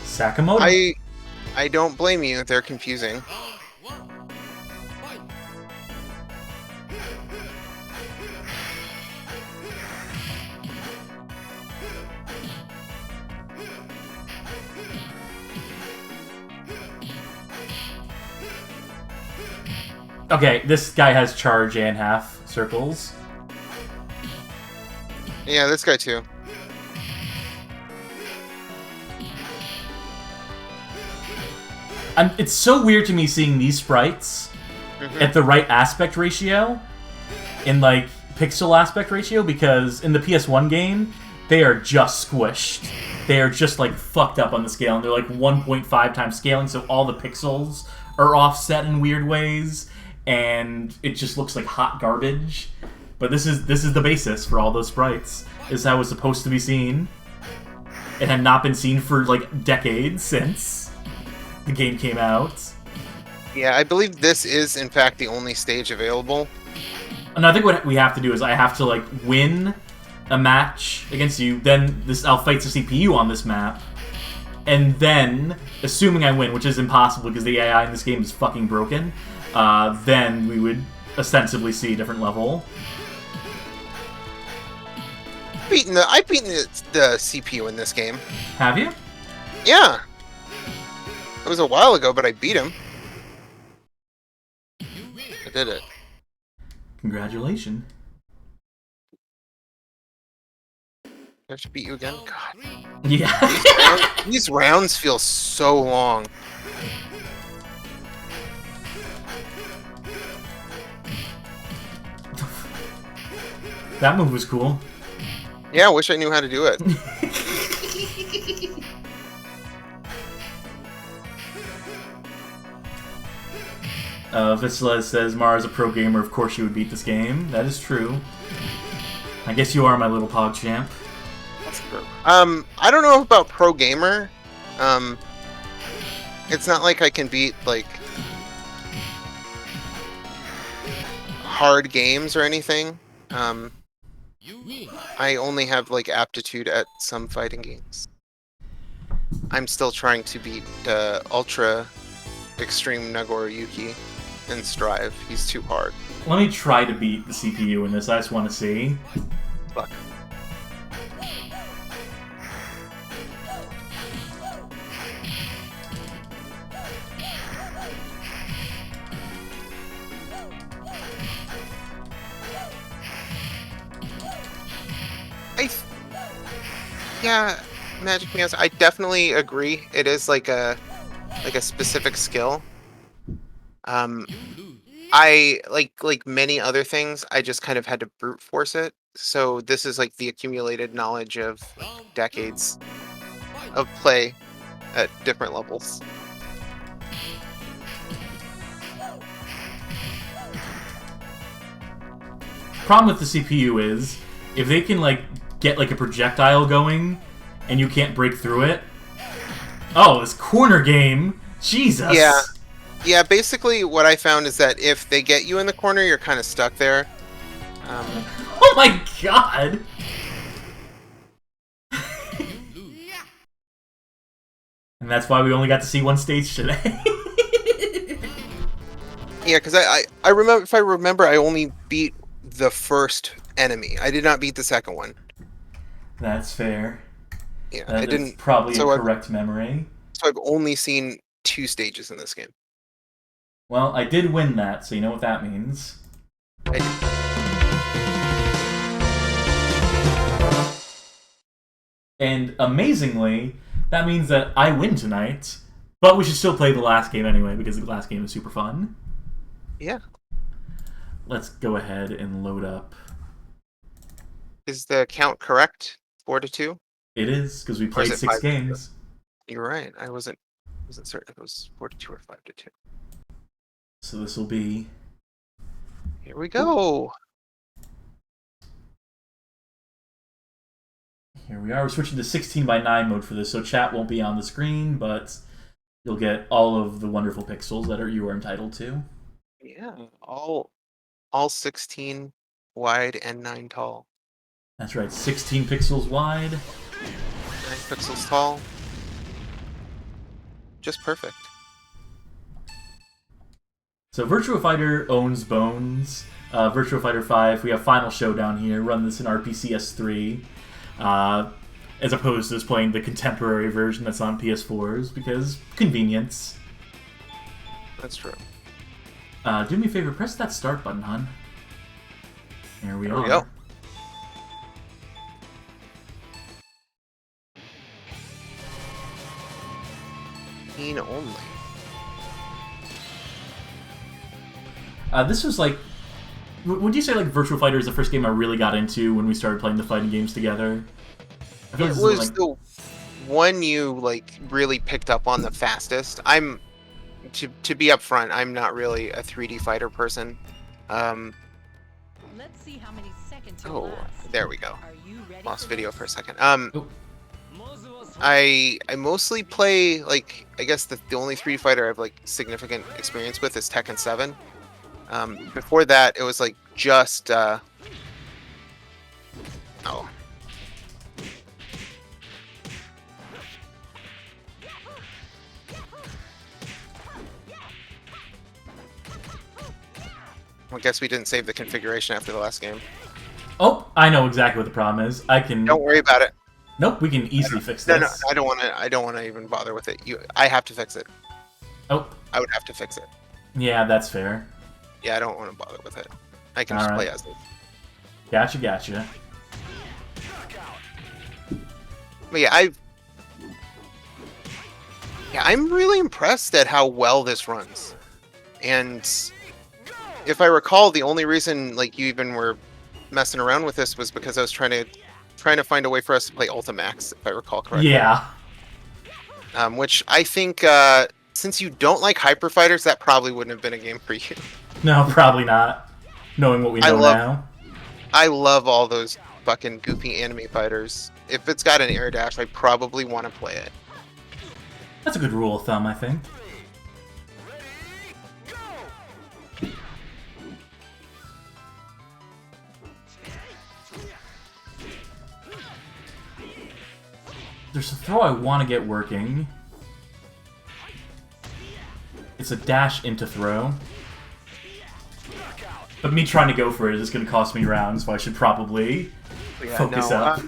Sakamoto. I don't blame you. They're confusing. Okay, this guy has charge and half circles. Yeah, this guy too. It's so weird to me seeing these sprites at the right aspect ratio, in like pixel aspect ratio, because in the PS1 game, they are just squished. They are just like fucked up on the scale, and they're like 1.5 times scaling, so all the pixels are offset in weird ways, and it just looks like hot garbage. But this is the basis for all those sprites. This is how it was supposed to be seen. It had not been seen for like decades since the game came out. Yeah, I believe this is in fact the only stage available. And I think what we have to do is I have to like win a match against you, then I'll fight the CPU on this map, and then, assuming I win, which is impossible because the AI in this game is fucking broken, then we would ostensibly see a different level. I've beaten the CPU in this game. Have you? Yeah. It was a while ago, but I beat him. I did it. Congratulations. I have to beat you again? God. Yeah. These rounds feel so long. That move was cool. Yeah, I wish I knew how to do it. Visla says, Mara's a pro gamer, of course you would beat this game. That is true. I guess you are my little pog champ. That's true. I don't know about pro gamer. It's not like I can beat, like, hard games or anything. I only have, like, aptitude at some fighting games. I'm still trying to beat Ultra Extreme Nagoriyuki and Strive. He's too hard. Let me try to beat the CPU in this. I just want to see. Fuck. Yeah, Magic Meows. I definitely agree. It is like a specific skill. I like many other things. I just kind of had to brute force it. So this is like the accumulated knowledge of decades of play at different levels. Problem with the CPU is, if they can like get like a projectile going, and you can't break through it. Oh, this corner game, Jesus. Yeah, yeah. Basically, what I found is that if they get you in the corner, you're kind of stuck there. Oh my god. And that's why we only got to see one stage today. Yeah, because I remember, if I remember, I only beat the first enemy. I did not beat the second one. That's fair. Yeah, I didn't. That's probably a correct memory. So I've only seen 2 stages in this game. Well, I did win that, so you know what that means. And amazingly, that means that I win tonight, but we should still play the last game anyway, because the last game is super fun. Yeah. Let's go ahead and load up. Is the count correct? 4-2? It is, because we played 6 games. You're right. I wasn't certain if it was 4-2 or 5-2. So this will be Here we go. Here we are. We're switching to 16:9 mode for this, so chat won't be on the screen, but you'll get all of the wonderful pixels that you are entitled to. Yeah, all 16 wide and 9 tall. That's right, 16 pixels wide. 9 pixels tall. Just perfect. So Virtua Fighter owns Bones. Virtua Fighter 5, we have Final Showdown here. Run this in RPCS3. As opposed to just playing the contemporary version that's on PS4s, because convenience. That's true. Do me a favor, press that start button, hon. There we are. We go. Teen only. This was like... Would you say like Virtua Fighter is the first game I really got into when we started playing the fighting games together? I feel It like this was is, like... the one you like really picked up on the fastest. I'm to be upfront, I'm not really a 3D fighter person. Let's see how many seconds Oh, last. there we go. Are you ready Lost for video this? for a second. Oh. I mostly play like I guess the only 3D fighter I've like significant experience with is Tekken 7. Before that, it was like just oh. I guess we didn't save the configuration after the last game. Oh, I know exactly what the problem is. I can... Don't worry about it. Nope, we can easily fix No, this. no, I don't want to. I don't want to even bother with it. I have to fix it. Oh, I would have to fix it. yeah, that's fair. Yeah, I don't want to bother with it. I can All just right. play as it. Gotcha. But yeah, I'm really impressed at how well this runs. And if I recall, the only reason like you even were messing around with this was because I was trying to find a way for us to play Ultimax, if I recall correctly. Yeah. Which I think since you don't like hyper fighters, that probably wouldn't have been a game for you. No, probably not. Knowing what we know now. I love all those fucking goofy anime fighters. If it's got an air dash, I probably want to play it. That's a good rule of thumb, I think. There's a throw I want to get working. It's a dash into throw. But me trying to go for it is going to cost me rounds, so I should probably focus up.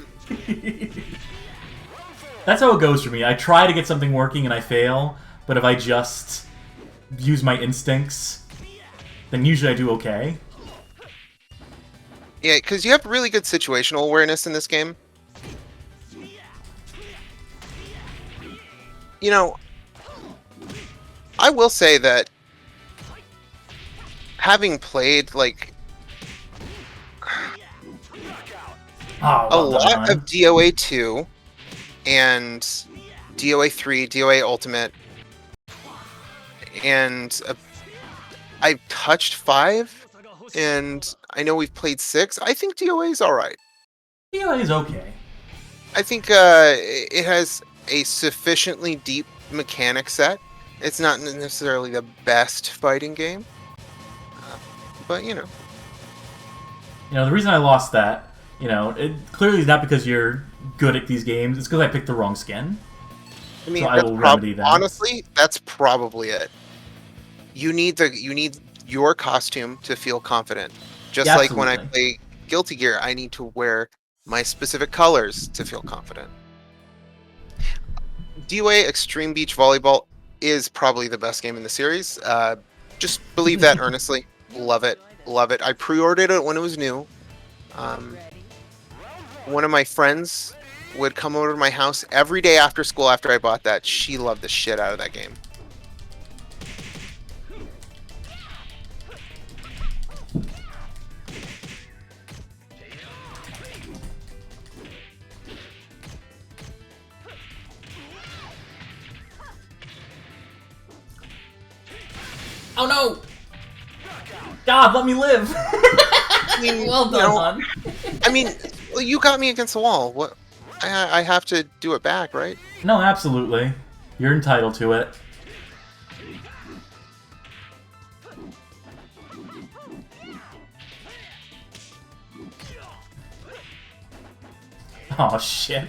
That's how it goes for me. I try to get something working and I fail, but if I just use my instincts, then usually I do okay. Yeah, because you have really good situational awareness in this game. You know, I will say that having played like a lot of DOA 2 and DOA 3, DOA Ultimate, and I've touched 5, and I know we've played 6. I think DOA is alright. DOA is okay. I think it has a sufficiently deep mechanic set. It's not necessarily the best fighting game, but you know. You know, the reason I lost that, you know, it clearly is not because you're good at these games. It's because I picked the wrong skin. I mean, so I will remedy that. Honestly, that's probably it. You need your costume to feel confident. Just Yeah, like when I absolutely. play Guilty Gear, I need to wear my specific colors to feel confident. DOA Extreme Beach Volleyball is probably the best game in the series. Just believe that earnestly. Love it. Love it. I pre-ordered it when it was new. One of my friends would come over to my house every day after school after I bought that. She loved the shit out of that game. Oh no! God, let me live. I mean, Well done, hon. I mean, well, you got me against the wall. What? I have to do it back, right? No, absolutely. You're entitled to it. Oh shit.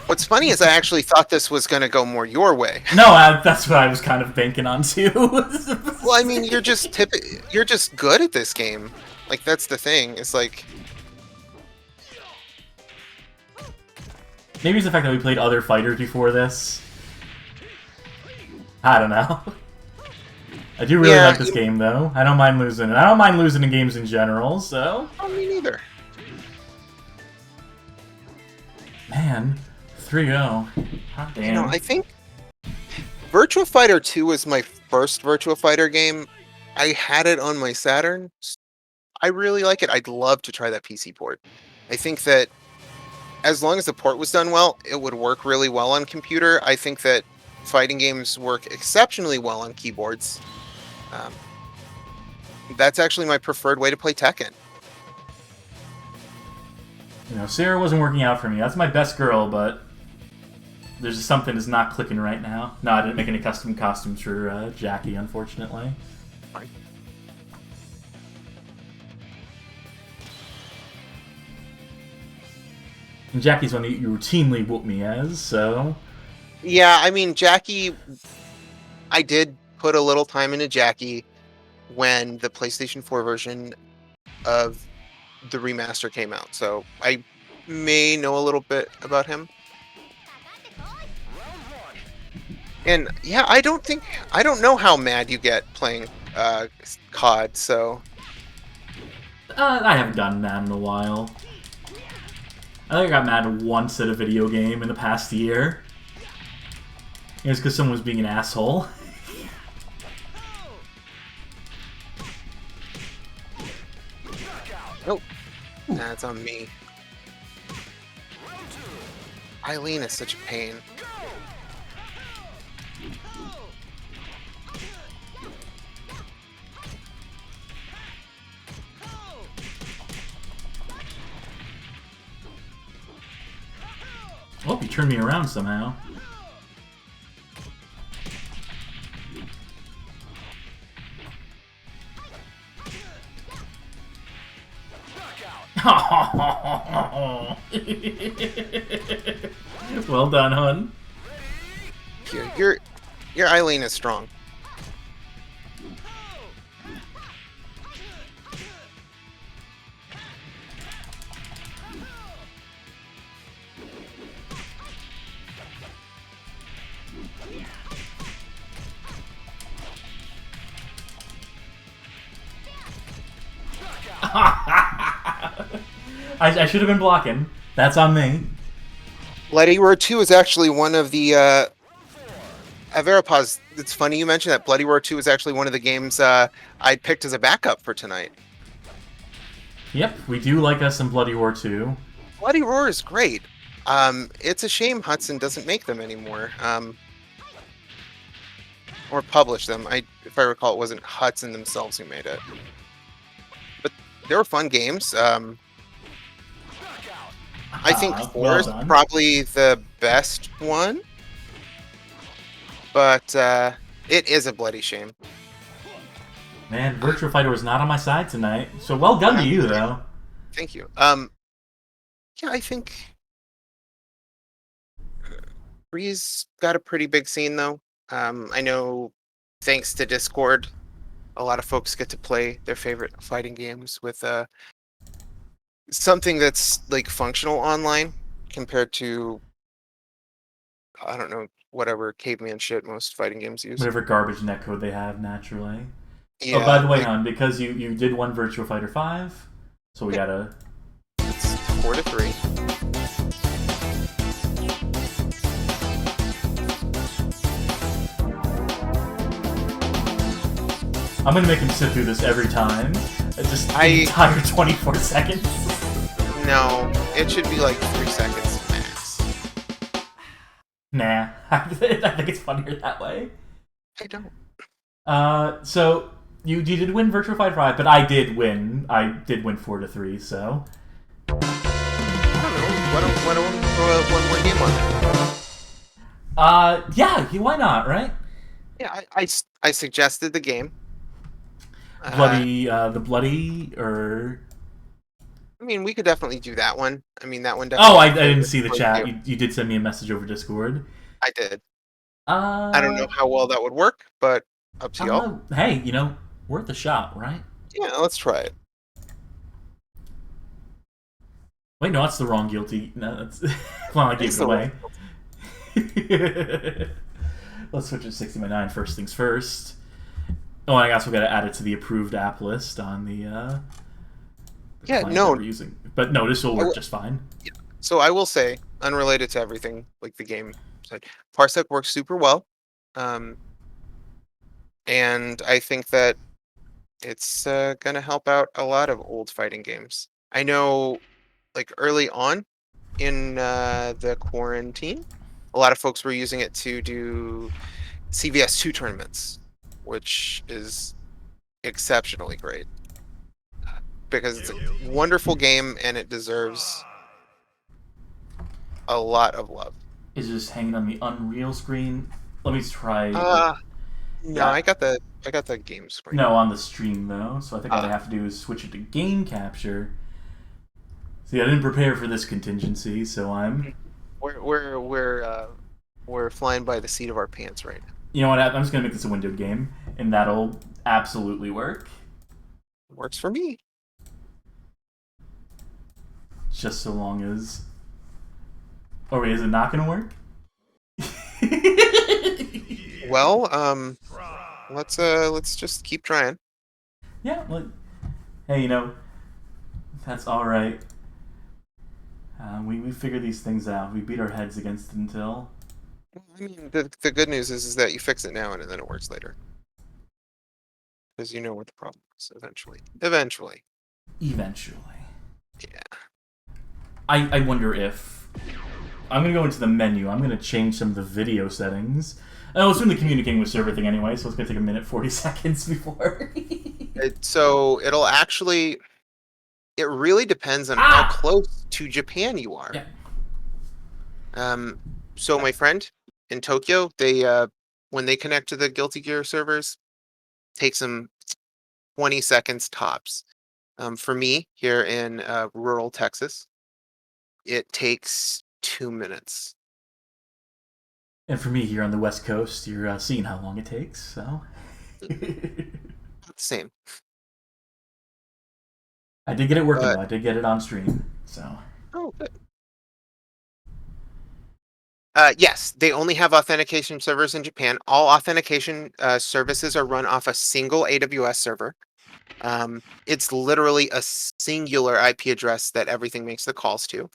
What's funny is I actually thought this was going to go more your way. No, that's what I was kind of banking on too. Well, I mean, you're just good at this game. Like, that's the thing. It's like, Maybe it's the fact that we played other fighters before this. I don't know. I do really like this game, though. I don't mind losing it. I don't mind losing in games in general, so... oh, me neither. Man, 3-0. Hot damn. You know, I think Virtua Fighter 2 was my first Virtua Fighter game. I had it on my Saturn. I really like it. I'd love to try that PC port. I think that as long as the port was done well, it would work really well on computer. I think that fighting games work exceptionally well on keyboards. That's actually my preferred way to play Tekken. You know, Sarah wasn't working out for me. That's my best girl, but there's just something that's not clicking right now. No, I didn't make any custom costumes for Jackie, unfortunately. Fine. And Jackie's one that you routinely whoop me as, so... Yeah, I mean, Jackie, I did put a little time into Jackie when the PlayStation 4 version of the remaster came out, so I may know a little bit about him. And yeah, I don't know how mad you get playing COD, so... I haven't gotten mad in a while. I think I got mad once at a video game in the past year. It was because someone was being an asshole. Nope. That's on me. Eileen is such a pain. Oh, you turned me around somehow. Well done, hun. Your Eileen is strong. I should have been blocking. That's on me. Bloody Roar 2 is actually one of the Verapaz, it's funny you mentioned that. Bloody Roar 2 is actually one of the games I picked as a backup for tonight. Yep, we do like us some Bloody Roar 2. Bloody Roar is great. It's a shame Hudson doesn't make them anymore. Or publish them. If I recall, it wasn't Hudson themselves who made it. But they were fun games. I think 4 is probably the best one. But it is a bloody shame. Man, Virtua Fighter was not on my side tonight. So well done to you, though. Thank you. Yeah, I think Bree's got a pretty big scene, though. I know, thanks to Discord, a lot of folks get to play their favorite fighting games with something that's like functional online compared to, I don't know, whatever caveman shit most fighting games use. Whatever garbage netcode they have, naturally. Yeah, oh, by the way, hon, because you did one Virtua Fighter 5, so we gotta... It's 4-3. I'm gonna make him sit through this every time. Just the entire 24 seconds. No, it should be like 3 seconds max. Nah, I think it's funnier that way. I don't. So you did win Virtua Fighter 5, but I did win. I did win 4-3. So I don't know. Why don't we throw one more game on there? yeah, why not, right? Yeah, I suggested the game. The bloody or I mean, we could definitely do that one. I mean, that one oh, definitely. I didn't see the chat. You did send me a message over Discord. I did. I don't know how well that would work, but up to y'all. Hey, worth a shot, right? Yeah, let's try it. Wait, no, that's the wrong guilty. No, that's well, I gave it away. Let's switch to 60x9 first things first. Oh, and I guess we got to add it to the approved app list on the client that we're using. But no, this will work just fine. Yeah. So I will say, unrelated to everything, like the game said, Parsec works super well, and I think that it's gonna help out a lot of old fighting games. I know, like early on in the quarantine, a lot of folks were using it to do CVS2 tournaments, which is exceptionally great because it's a wonderful game and it deserves a lot of love. Is it just hanging on the Unreal screen? Let me try. No, yeah. I got the game screen. No, on the stream though. So I think what I have to do is switch it to game capture. See, I didn't prepare for this contingency, so I'm. We're flying by the seat of our pants right now. You know what? I'm just gonna make this a windowed game, and that'll absolutely work. Works for me. Just so long as. Oh wait, is it not gonna work? Well, let's just keep trying. Yeah. Hey, that's all right. We figure these things out. We beat our heads against it until. I mean, the good news is that you fix it now and then it works later. Because you know what the problem is eventually. Eventually. Yeah. I wonder if I'm gonna go into the menu. I'm gonna change some of the video settings. Oh, it's doing the communicating with server thing anyway, so it's gonna take a minute 40 seconds before. So it'll actually. It really depends on how close to Japan you are. Yeah. So my friend in Tokyo, they when they connect to the Guilty Gear servers, takes them 20 seconds tops. For me here in rural Texas, it takes 2 minutes. And for me here on the West Coast, you're seeing how long it takes. So. Same. I did get it working though. I did get it on stream. So. Oh, good. Yes, they only have authentication servers in Japan. All authentication services are run off a single AWS server. It's literally a singular IP address that everything makes the calls to.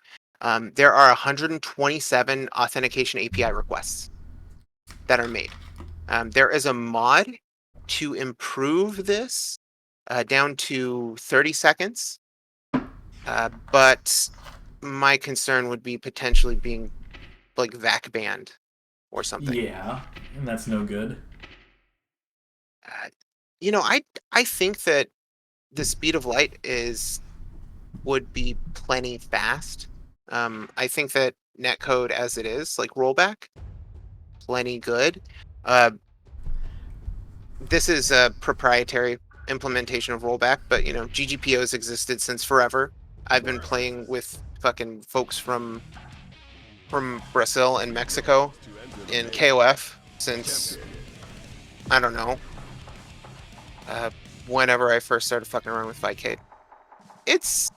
There are 127 authentication API requests that are made. There is a mod to improve this down to 30 seconds. But my concern would be potentially being like VAC banned or something. Yeah, and that's no good. I think that the speed of light would be plenty fast. I think that netcode as it is, like rollback, plenty good. This is a proprietary implementation of rollback, but GGPOs existed since forever. I've been playing with fucking folks from Brazil and Mexico in KOF since I don't know. Whenever I first started fucking around with Vicade. It's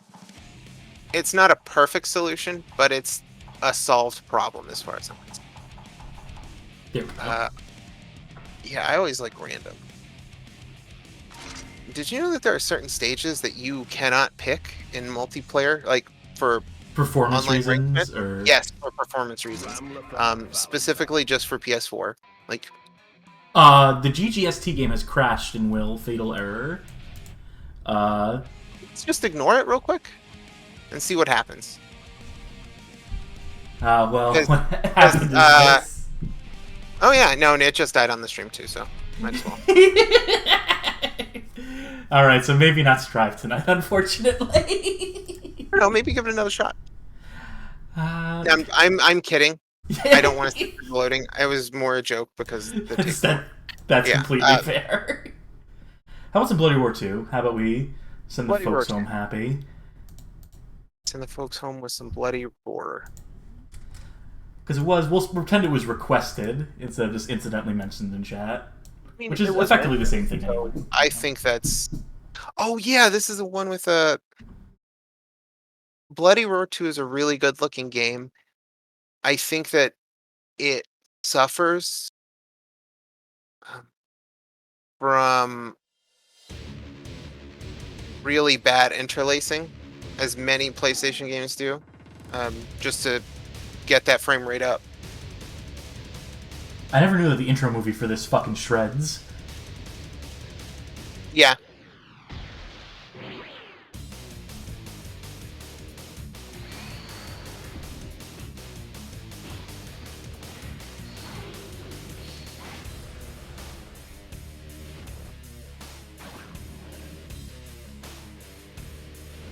not a perfect solution, but it's a solved problem as far as I'm concerned. There we go. Yeah, I always like random. Did you know that there are certain stages that you cannot pick in multiplayer, like for performance online reasons? Or... Yes, for performance reasons. Specifically just for PS4. Like the GGST game has crashed and will fatal error. Let's just ignore it real quick and see what happens. Well, what happened is this. Oh yeah, no, it just died on the stream too, so. Might as well. All right, so maybe not Strive tonight, unfortunately. No, maybe give it another shot. Uh, I'm kidding. I don't want to say loading. It was more a joke because the that's Yeah, completely fair. How about some Bloody Roar 2? How about we send the Bloody folks Roar home happy? Send the folks home with some bloody roar. Because we'll pretend it was requested instead of just incidentally mentioned in chat. I mean, Which is it was effectively the mentioned, same thing so anyway. I think that's. Oh yeah, this is the one with a. Bloody Roar 2 is a really good looking game. I think that it suffers from really bad interlacing, as many PlayStation games do, just to get that frame rate up. I never knew that the intro movie for this fucking shreds. Yeah.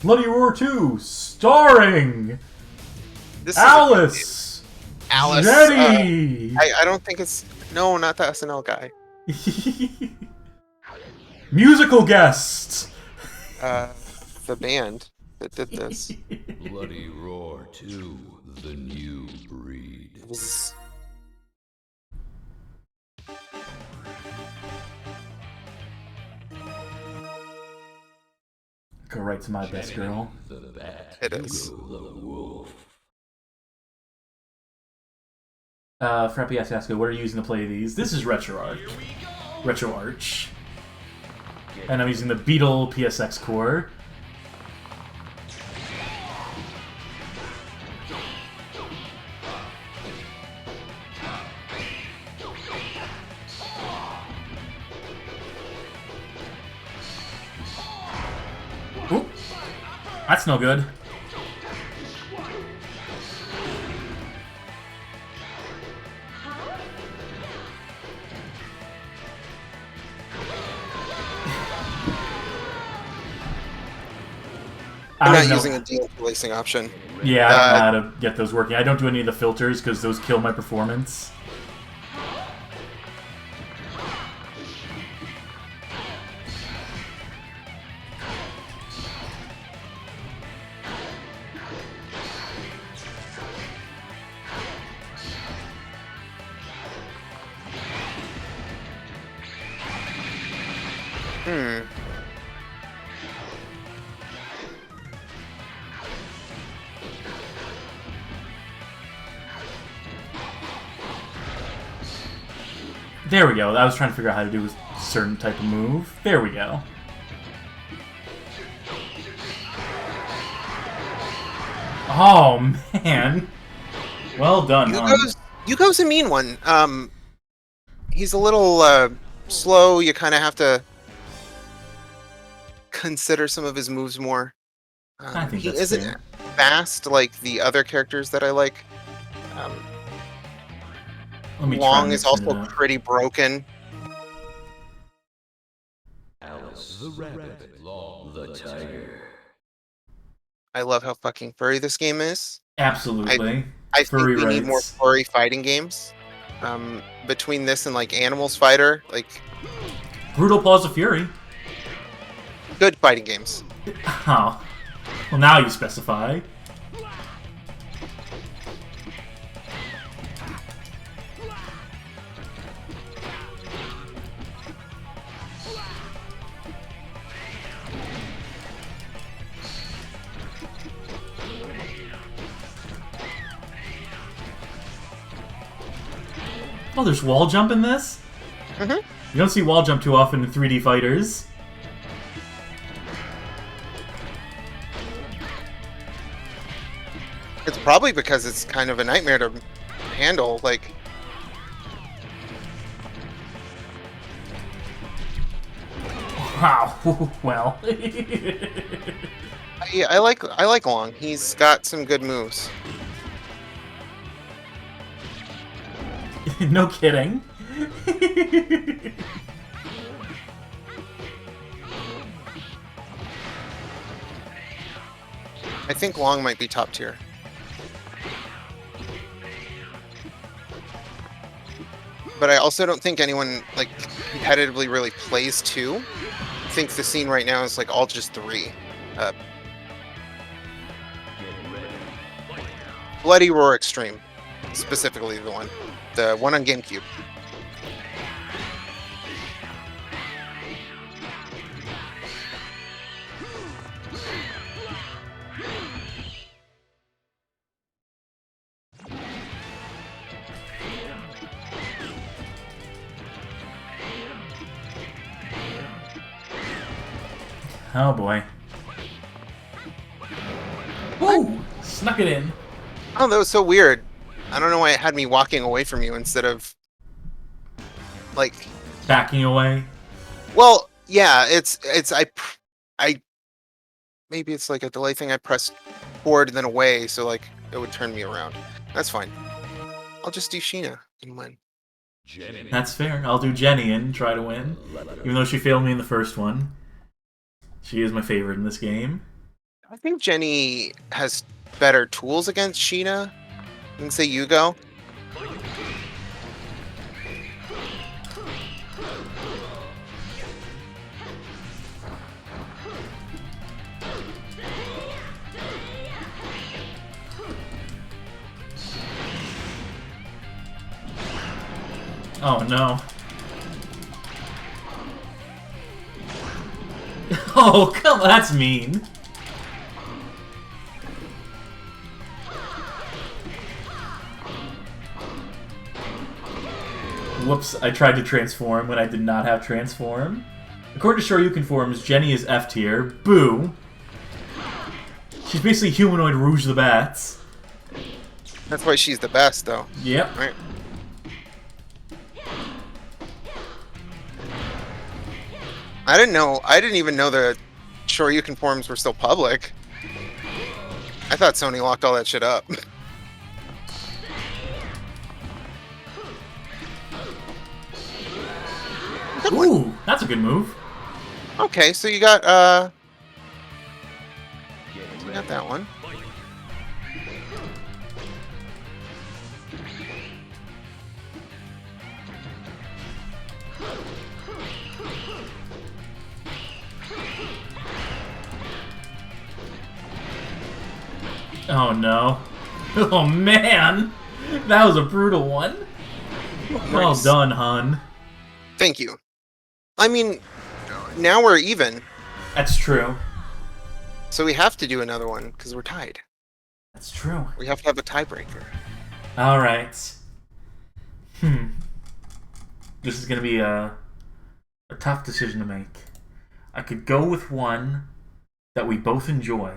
Bloody Roar 2, starring This is Alice! Alice. Jetty! I don't think it's. No, not the SNL guy. Musical guest! The band that did this. Bloody Roar 2, the new breed. It was. Go right to my best girl. The bat. It is. The wolf. Frappy Asco, what are you using to play these? This is RetroArch. RetroArch. And I'm using the Beetle PSX core. Oop. That's no good. I'm I not don't know. using a de-interlacing option. Yeah, I don't know how to get those working. I don't do any of the filters because those kill my performance. There we go. I was trying to figure out how to do a certain type of move. There we go. Oh, man. Well done, Yugo's a mean one. He's a little slow. You kind of have to consider some of his moves more. I think he that's isn't fair. fast like the other characters that I like. Let me try Long and is mix it also up. pretty broken. Alice the rabbit, Long the tiger. I love how fucking furry this game is. Absolutely. I Furry think we need more rights. furry fighting games. Between this and like Animals Fighter, like Brutal Paws of Fury. good fighting games. Oh. Well, now you specify. Oh, there's wall jump in this? Mhm. You don't see wall jump too often in 3D fighters. It's probably because it's kind of a nightmare to handle. Like, Wow. Well. I like Long. He's got some good moves. No kidding. I think Long might be top tier. But I also don't think anyone like competitively really plays 2. I think the scene right now is like all just 3. Bloody Roar Extreme, specifically the one on GameCube. Oh boy. Woo! Snuck it in. Oh, that was so weird. I don't know why it had me walking away from you instead of like Backing away. Well, yeah, I maybe it's like a delay thing. I pressed forward then away, so like it would turn me around. That's fine. I'll just do Sheena and win. That's fair. I'll do Jenny and try to win. Even though she failed me in the first one. She is my favorite in this game. I think Jenny has better tools against Sheena than say Yugo. Oh no. Oh, come on, that's mean. Whoops, I tried to transform when I did not have transform. According to Shoryuken forums, Jenny is F tier. Boo. She's basically humanoid Rouge the Bats. That's why she's the best, though. Yep. Right. I didn't even know the Shoryuken forums were still public. I thought Sony locked all that shit up. Ooh, that's a good move. Okay, so you got that one. Oh no. Oh man! That was a brutal one. Well Nice. done, hun. Thank you. I mean, now we're even, That's true. so we have to do another one because we're tied. That's true. We have to have a tiebreaker. Alright. This is gonna be a tough decision to make. I could go with one that we both enjoy.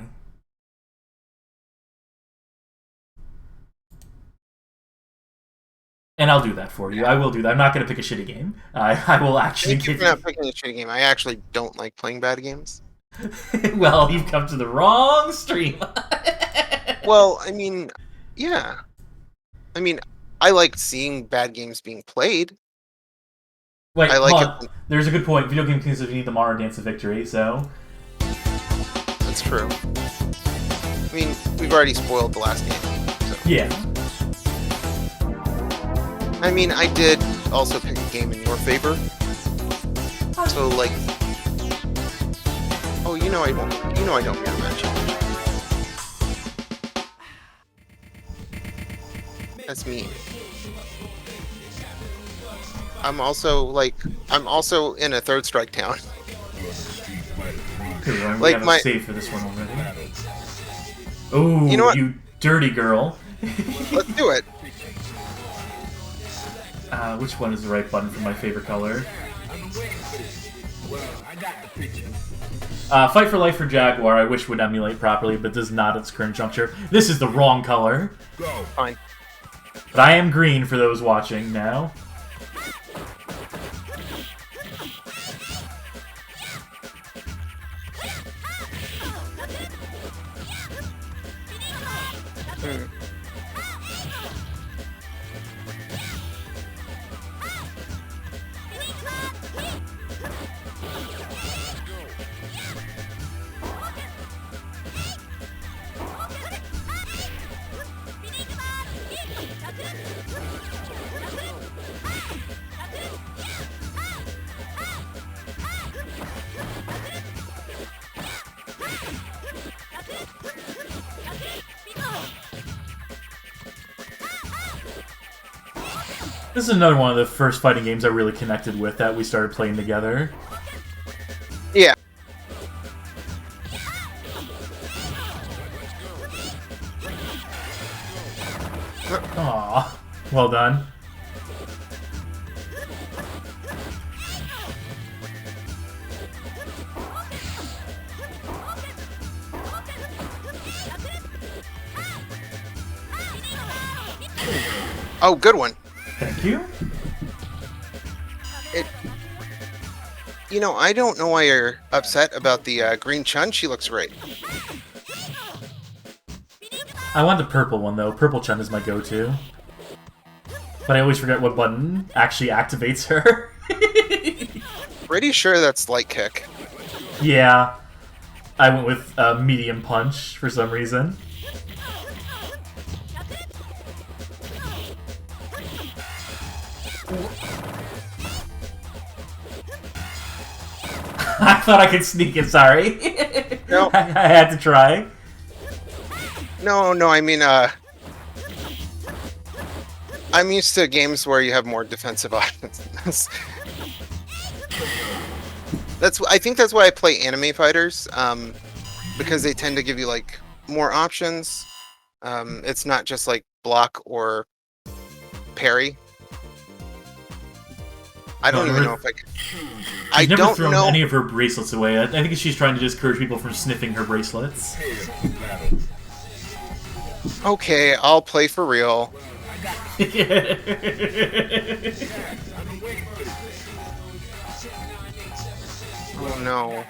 And I'll do that for you. I will do that. I'm not going to pick a shitty game. I will actually Thank you give for not picking a shitty game. I actually don't like playing bad games. Well, you've come to the wrong stream. Well, I mean, yeah. I mean, I like seeing bad games being played. Wait, I like hold on. it. There's a good point. Video game kings of need the Mara Dance of Victory, so... That's true. I mean, we've already spoiled the last game. So. Yeah. I mean, I did also pick a game in your favor. So, like... Oh, you know I don't rematch. That's mean. I'm also in a third strike town. Here, we Like have my- a save for this one already. Ooh, You know what? you dirty girl. Let's do it. Which one is the right button for my favorite color? Fight for Life for Jaguar, I wish would emulate properly, but does not at its current juncture. This is the wrong color. Fine. But I am green for those watching now. This is another one of the first fighting games I really connected with that we started playing together. Yeah. Aw, well done. Oh, good one. Thank you. You know, I don't know why you're upset about the green Chun. She looks great. I want the purple one, though. Purple Chun is my go-to. But I always forget what button actually activates her. Pretty sure that's light kick. Yeah. I went with medium punch for some reason. I thought I could sneak it, sorry. No. I had to try. No, I mean, I'm used to games where you have more defensive options. I think that's why I play anime fighters, because they tend to give you, like, more options. It's not just, like, block or parry. I don't even know if I could... I She's never don't thrown know... any of her bracelets away. I think she's trying to discourage people from sniffing her bracelets. Okay, I'll play for real. Oh no.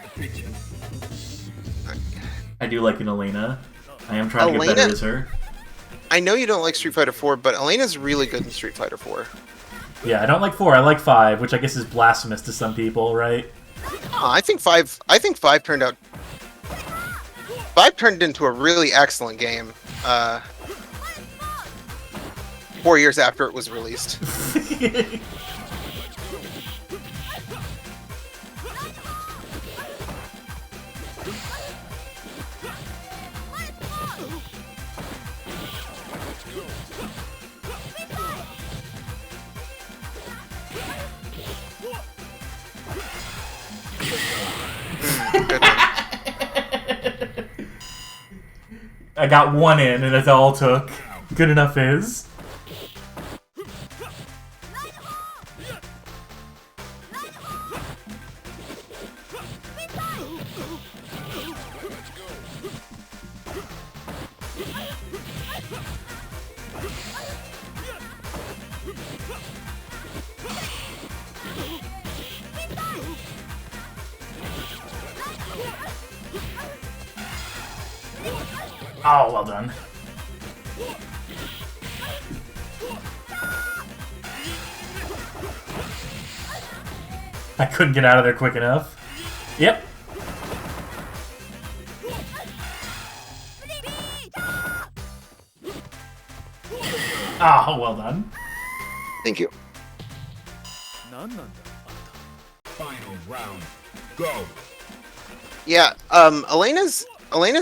I do like an Elena. I am trying to get Elena? better as her. I know you don't like Street Fighter 4, but Elena's really good in Street Fighter 4. Yeah, I don't like 4. I like 5, which I guess is blasphemous to some people, right? I think 5 turned out... 5 turned into a really excellent game. 4 years after it was released. I got one in, and that's all it took. Good enough is. Oh, well done. I couldn't get out of there quick enough. Yep. Oh, well done. Thank you. Final round. Go. Yeah, Elena's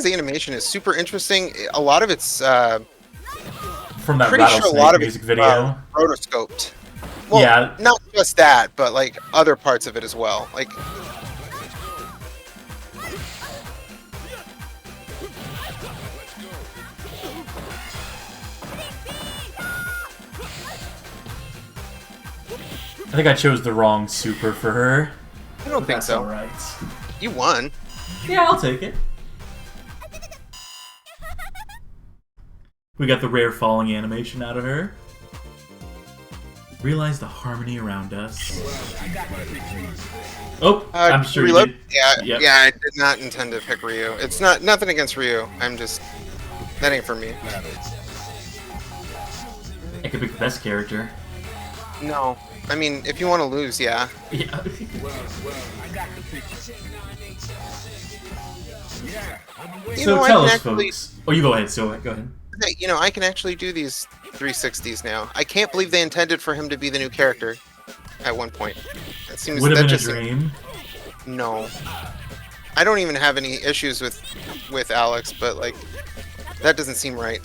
animation is super interesting. A lot of it's From that pretty sure a lot of music it's video. rotoscoped. Well, Yeah. not just that, but like other parts of it as well. Like, I think I chose the wrong super for her. I don't think That's so. alright. You won. Yeah, I'll take it. We got the rare falling animation out of her. Realize the harmony around us. Oh, I'm sure you reload? did. Yeah, Yep. yeah. I did not intend to pick Ryu. It's nothing against Ryu. I'm just that ain't for me. I could pick the best character. No, I mean if you want to lose, yeah. Yeah. You So know, tell I us, can actually, folks. Oh, you go ahead. So go ahead. you know, I can actually do these 360s now. I can't believe they intended for him to be the new character at one point. That seems Would have that been a just seems- dream. No, I don't even have any issues with Alex, but like that doesn't seem right.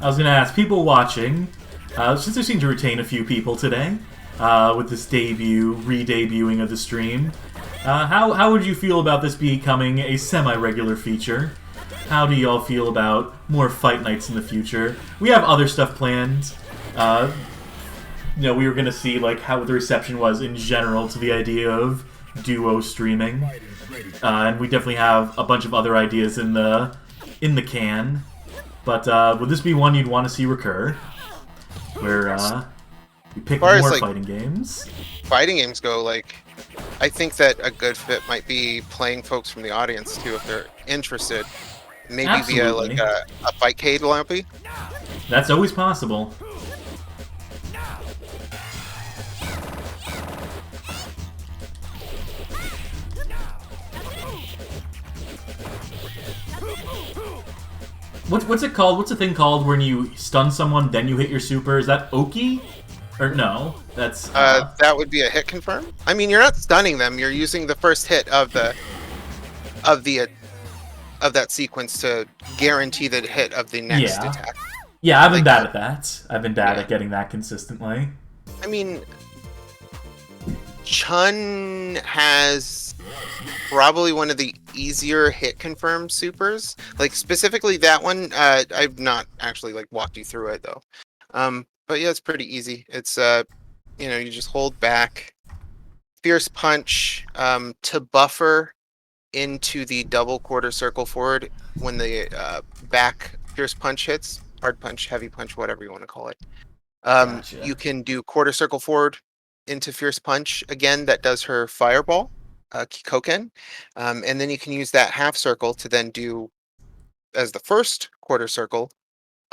I was going to ask, people watching, since we seem to retain a few people today, with this re-debuting of the stream, how would you feel about this becoming a semi-regular feature? How do y'all feel about more fight nights in the future? We have other stuff planned. We were going to see like how the reception was in general to the idea of duo streaming. And we definitely have a bunch of other ideas in the can. But would this be one you'd want to see recur? Where you pick more fighting games? Fighting games go, like, I think that a good fit might be playing folks from the audience too if they're interested. Maybe Absolutely. via like a Fightcade lobby. That's always possible. What's it called? What's the thing called when you stun someone then you hit your super? Is that Oki? Or no? That's that would be a hit confirm. I mean, you're not stunning them. You're using the first hit of that sequence to guarantee the hit of the next attack. Yeah, I've been bad at that. I've been bad at getting that consistently. I mean, Chun has probably one of the easier hit confirm supers. Like specifically that one, I've not actually like walked you through it though. But yeah, it's pretty easy. It's you just hold back, fierce punch to buffer into the double quarter circle forward when the back fierce punch hits, hard punch, heavy punch, whatever you want to call it. Gotcha. You can do quarter circle forward into fierce punch again. That does her fireball, Kikoken, and then you can use that half circle to then do as the first quarter circle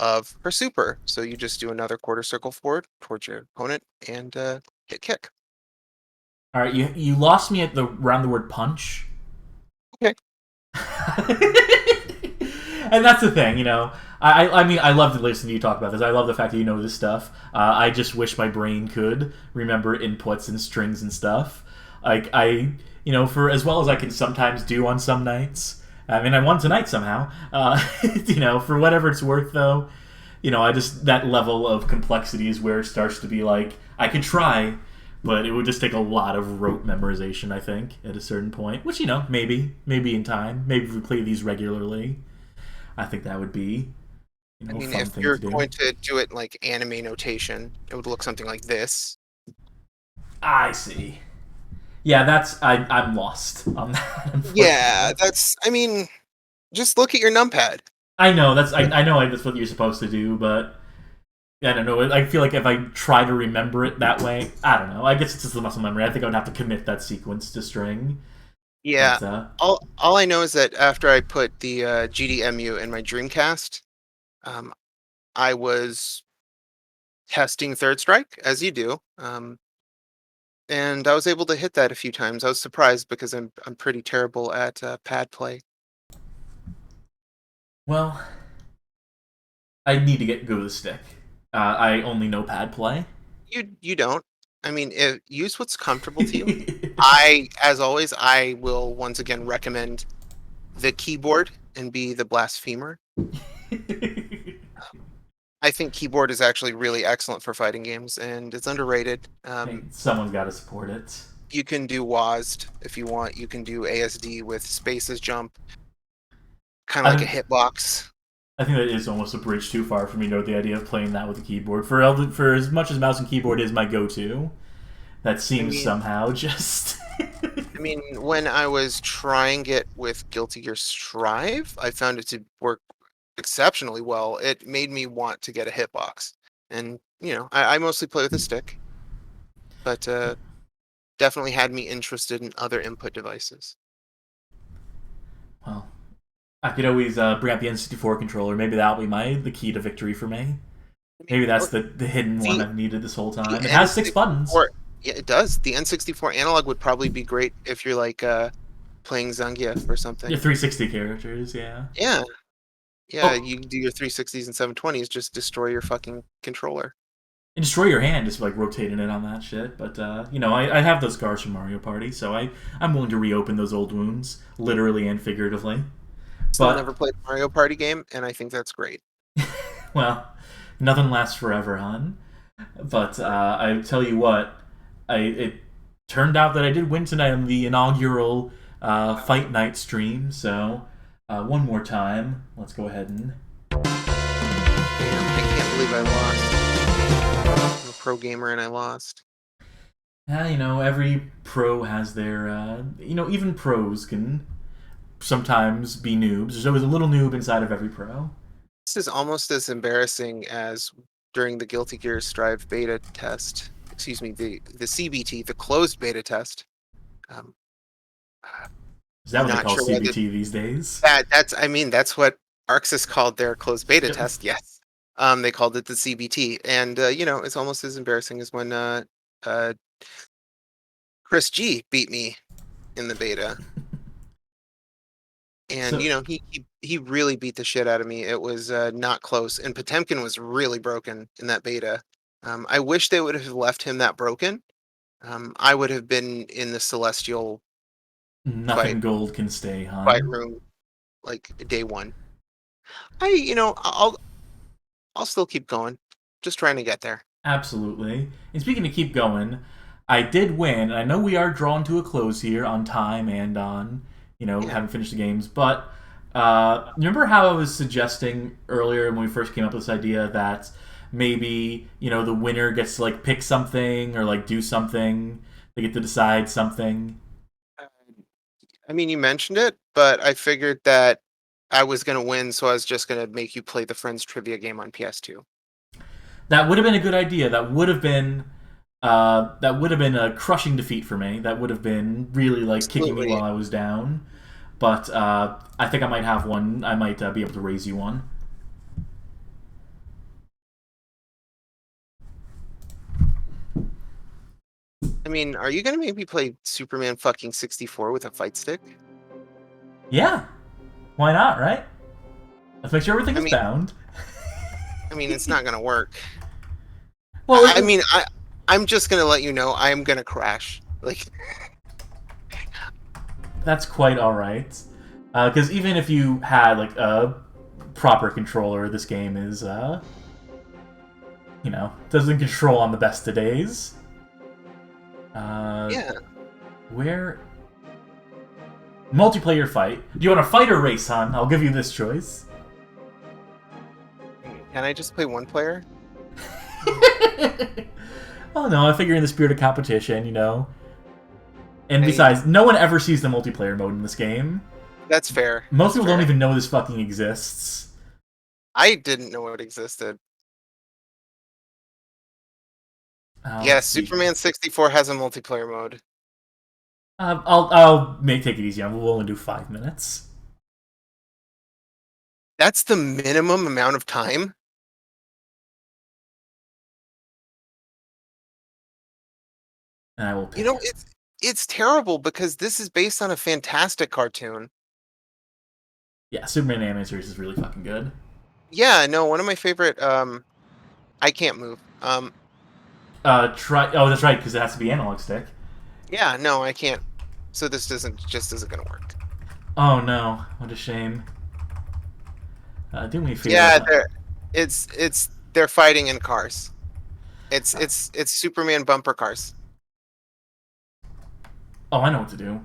of her super. So you just do another quarter circle forward towards your opponent and hit kick. All right, you lost me around the word punch. Okay. And that's the thing, I mean, I love to listen to you talk about this. I love the fact that you know this stuff. I just wish my brain could remember inputs and strings and stuff. Like, for as well as I can sometimes do on some nights. I mean, I won tonight somehow. For whatever it's worth, though, that level of complexity is where it starts to be like, I could try, but it would just take a lot of rote memorization, I think, at a certain point. Which, maybe in time. Maybe if we play these regularly, I think that would be, I mean, a fun if thing you're to do. going to do it like anime notation, it would look something like this. I see. Yeah, I'm lost on that. Yeah, I mean, just look at your numpad. I know that's what you're supposed to do, but I don't know. I feel like if I try to remember it that way, I don't know. I guess it's just the muscle memory. I think I would have to commit that sequence to string. Yeah. But, all I know is that after I put the GDMU in my Dreamcast, I was testing Third Strike, as you do, and I was able to hit that a few times. I was surprised because I'm pretty terrible at pad play. Well, I need to go to the stick. I only know pad play. You don't. I mean, use what's comfortable to you. As always, I will once again recommend the keyboard and be the blasphemer. I think keyboard is actually really excellent for fighting games, and it's underrated. Someone's got to support it. You can do WASD if you want. You can do ASD with spaces jump, kind of like a hitbox. I think that is almost a bridge too far for me to know the idea of playing that with a keyboard. For as much as mouse and keyboard is my go-to, that seems somehow just... I mean, when I was trying it with Guilty Gear Strive, I found it to work exceptionally well. It made me want to get a hitbox. And, I mostly play with a stick, but definitely had me interested in other input devices. Well, I could always bring out the N64 controller. Maybe that'll be the key to victory for me. Maybe that's the hidden one I've needed this whole time. It has 6 buttons. Yeah, it does. The N64 analog would probably be great if you're like playing Zangief or something. Your 360 characters, yeah. Yeah. Yeah, you do your 360s and 720s, just destroy your fucking controller. And destroy your hand, just like rotating it on that shit. But, I have those scars from Mario Party, so I'm willing to reopen those old wounds, literally and figuratively. I've never played a Mario Party game, and I think that's great. Well, Nothing lasts forever, hon. But I tell you what, it turned out that I did win tonight on the inaugural Fight Night stream. So one more time, let's go ahead and. Damn, I can't believe I lost. I'm a pro gamer and I lost. Every pro has their. Even pros can sometimes be noobs. There's always a little noob inside of every pro. This is almost as embarrassing as during the Guilty Gear Strive beta test. Excuse me, the CBT, the closed beta test. Is that what they Not call sure CBT whether- these days? That's what Arxis called their closed beta Yep. test. Yes, they called it the CBT, and it's almost as embarrassing as when Chris G beat me in the beta. And So- he really beat the shit out of me. It was not close, and Potemkin was really broken in that beta. I wish they would have left him that broken. I would have been in the Celestial Nothing gold can stay, hon. fight room like day one. I'll still keep going, just trying to get there. Absolutely. And speaking of keep going, I did win. And I know we are drawn to a close here on time and on, having finished the games. But remember how I was suggesting earlier when we first came up with this idea that maybe, the winner gets to, pick something or, do something. They get to decide something. I mean, you mentioned it, but I figured that I was going to win, so I was just going to make you play the Friends trivia game on PS2. That would have been a good idea. That would have been a crushing defeat for me. That would have been really kicking me while I was down. But I think I might have one. I might be able to raise you one. I mean, are you going to make me play Superman fucking 64 with a fight stick? Yeah. Why not, right? Let's make sure everything is bound. I mean, it's not going to work. Well, I'm just going to let you know I am going to crash. That's quite all right. Because even if you had a proper controller, this game is doesn't control on the best of days. Yeah. Where multiplayer fight? Do you want to fight or race, hon? I'll give you this choice. Can I just play one player? Oh no, I figure in the spirit of competition, And besides, no one ever sees the multiplayer mode in this game. That's fair. Most people don't even know this fucking exists. I didn't know it existed. Let's see. Superman 64 has a multiplayer mode. I'll take it easy. We'll only do 5 minutes. That's the minimum amount of time? And I will pick. It's terrible because this is based on a fantastic cartoon. Yeah, Superman animated series is really fucking good. Yeah, no, one of my favorite. I can't move. Try. Oh, that's right, because it has to be analog stick. Yeah, no, I can't. So this isn't gonna work. Oh no, what a shame. Didn't we figure? Yeah, out? they're fighting in cars. It's Superman bumper cars. Oh, I know what to do.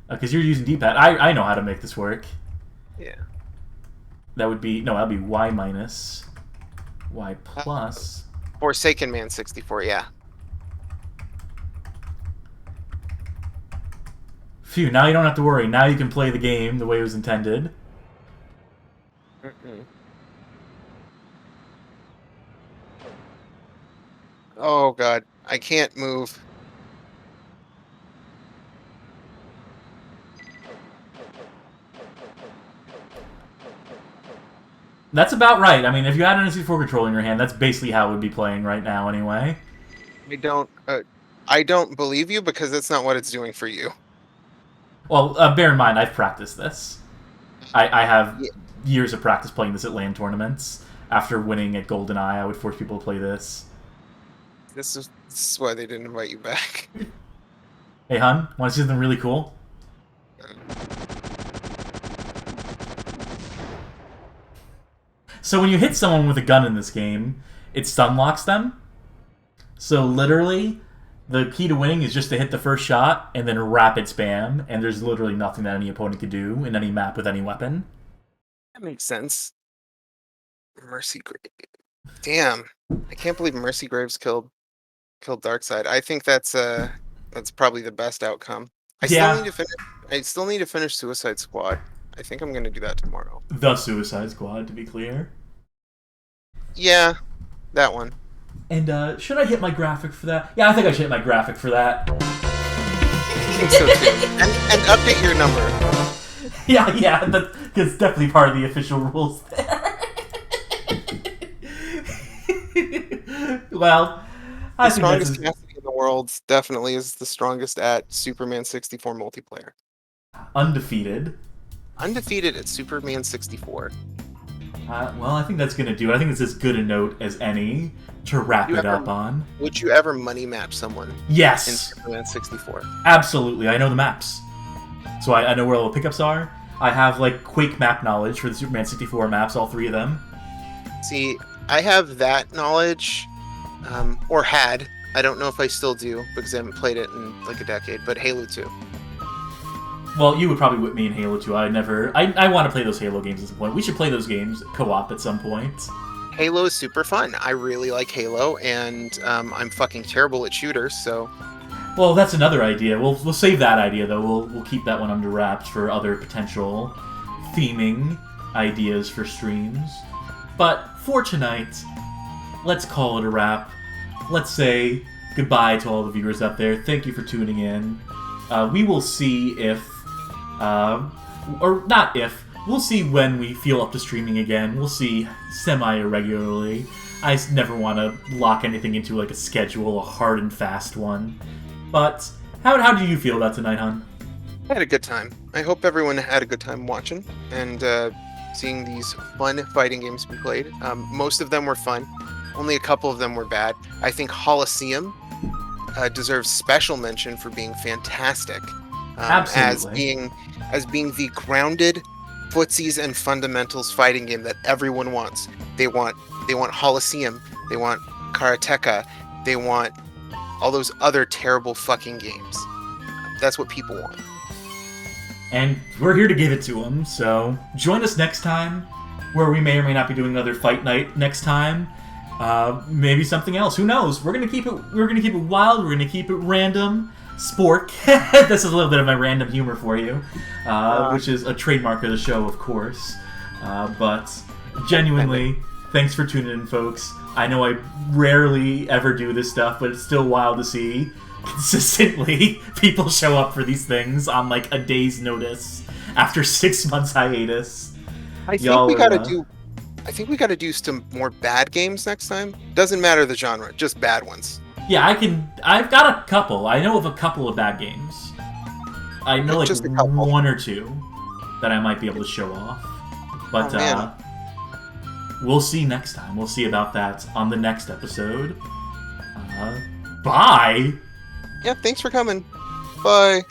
Because you're using D-pad. I know how to make this work. Yeah. That'd be Y minus, Y plus. Forsaken Man 64, yeah. Phew, now you don't have to worry. Now you can play the game the way it was intended. Oh god, I can't move. That's about right. I mean, if you had an N64 controller in your hand, that's basically how it would be playing right now anyway. I don't believe you because that's not what it's doing for you. Well, bear in mind, I've practiced this. I have years of practice playing this at LAN tournaments. After winning at GoldenEye, I would force people to play this. This is why they didn't invite you back. Hey, hun, want to see something really cool? So when you hit someone with a gun in this game, it stun locks them. So literally, the key to winning is just to hit the first shot and then rapid spam, and there's literally nothing that any opponent could do in any map with any weapon. That makes sense. Mercy Grave. Damn, I can't believe Mercy Graves killed Darkseid. I think that's probably the best outcome. I still need to finish Suicide Squad. I think I'm gonna do that tomorrow. The Suicide Squad, to be clear. Yeah, that one. And should I hit my graphic for that? Yeah, I think I should hit my graphic for that. I think so too. And update your number. Yeah, that's definitely part of the official rules there. Well, I The think that's strongest capacity in the world definitely is the strongest at Superman 64 multiplayer. undefeated. Undefeated at Superman 64. Well, I think that's going to do it. I think it's as good a note as any to wrap it up on. Would you ever money match someone in Yes, Superman 64? absolutely. I know the maps. So I know where all the pickups are. I have, like, Quake map knowledge for the Superman 64 maps, all 3 of them. See, I have that knowledge, or had. I don't know if I still do, because I haven't played it in, like, a decade, but Halo 2. Well, you would probably whip me in Halo 2. I want to play those Halo games at some point. We should play those games co-op at some point. Halo is super fun. I really like Halo, and I'm fucking terrible at shooters, so... Well, that's another idea. We'll save that idea, though. We'll keep that one under wraps for other potential theming ideas for streams. But for tonight, let's call it a wrap. Let's say goodbye to all the viewers out there. Thank you for tuning in. We will see if... or not if... We'll see when we feel up to streaming again. We'll see semi-irregularly. I never want to lock anything into like a schedule, a hard and fast one. But how do you feel about tonight, hon? I had a good time. I hope everyone had a good time watching and seeing these fun fighting games we played. Most of them were fun. Only a couple of them were bad. I think Holosseum deserves special mention for being fantastic. Absolutely. As being the grounded footsies and fundamentals fighting game that everyone wants. They want Holosseum. They want Karateka. They want all those other terrible fucking games. That's what people want. And we're here to give it to them, so join us next time, where we may or may not be doing another fight night next time. Maybe something else. Who knows? We're gonna keep it wild. We're gonna keep it random. Spork. This is a little bit of my random humor for you, which is a trademark of the show, of course. But genuinely, thanks for tuning in, folks. I know I rarely ever do this stuff, but it's still wild to see consistently people show up for these things on like a day's notice after 6 months hiatus. I think we gotta do some more bad games next time. Doesn't matter the genre, just bad ones. Yeah, I've got a couple. I know of a couple of bad games. I know like just a couple. 1 or 2 that I might be able to show off. But we'll see next time. We'll see about that on the next episode. Bye! Yeah, thanks for coming. Bye.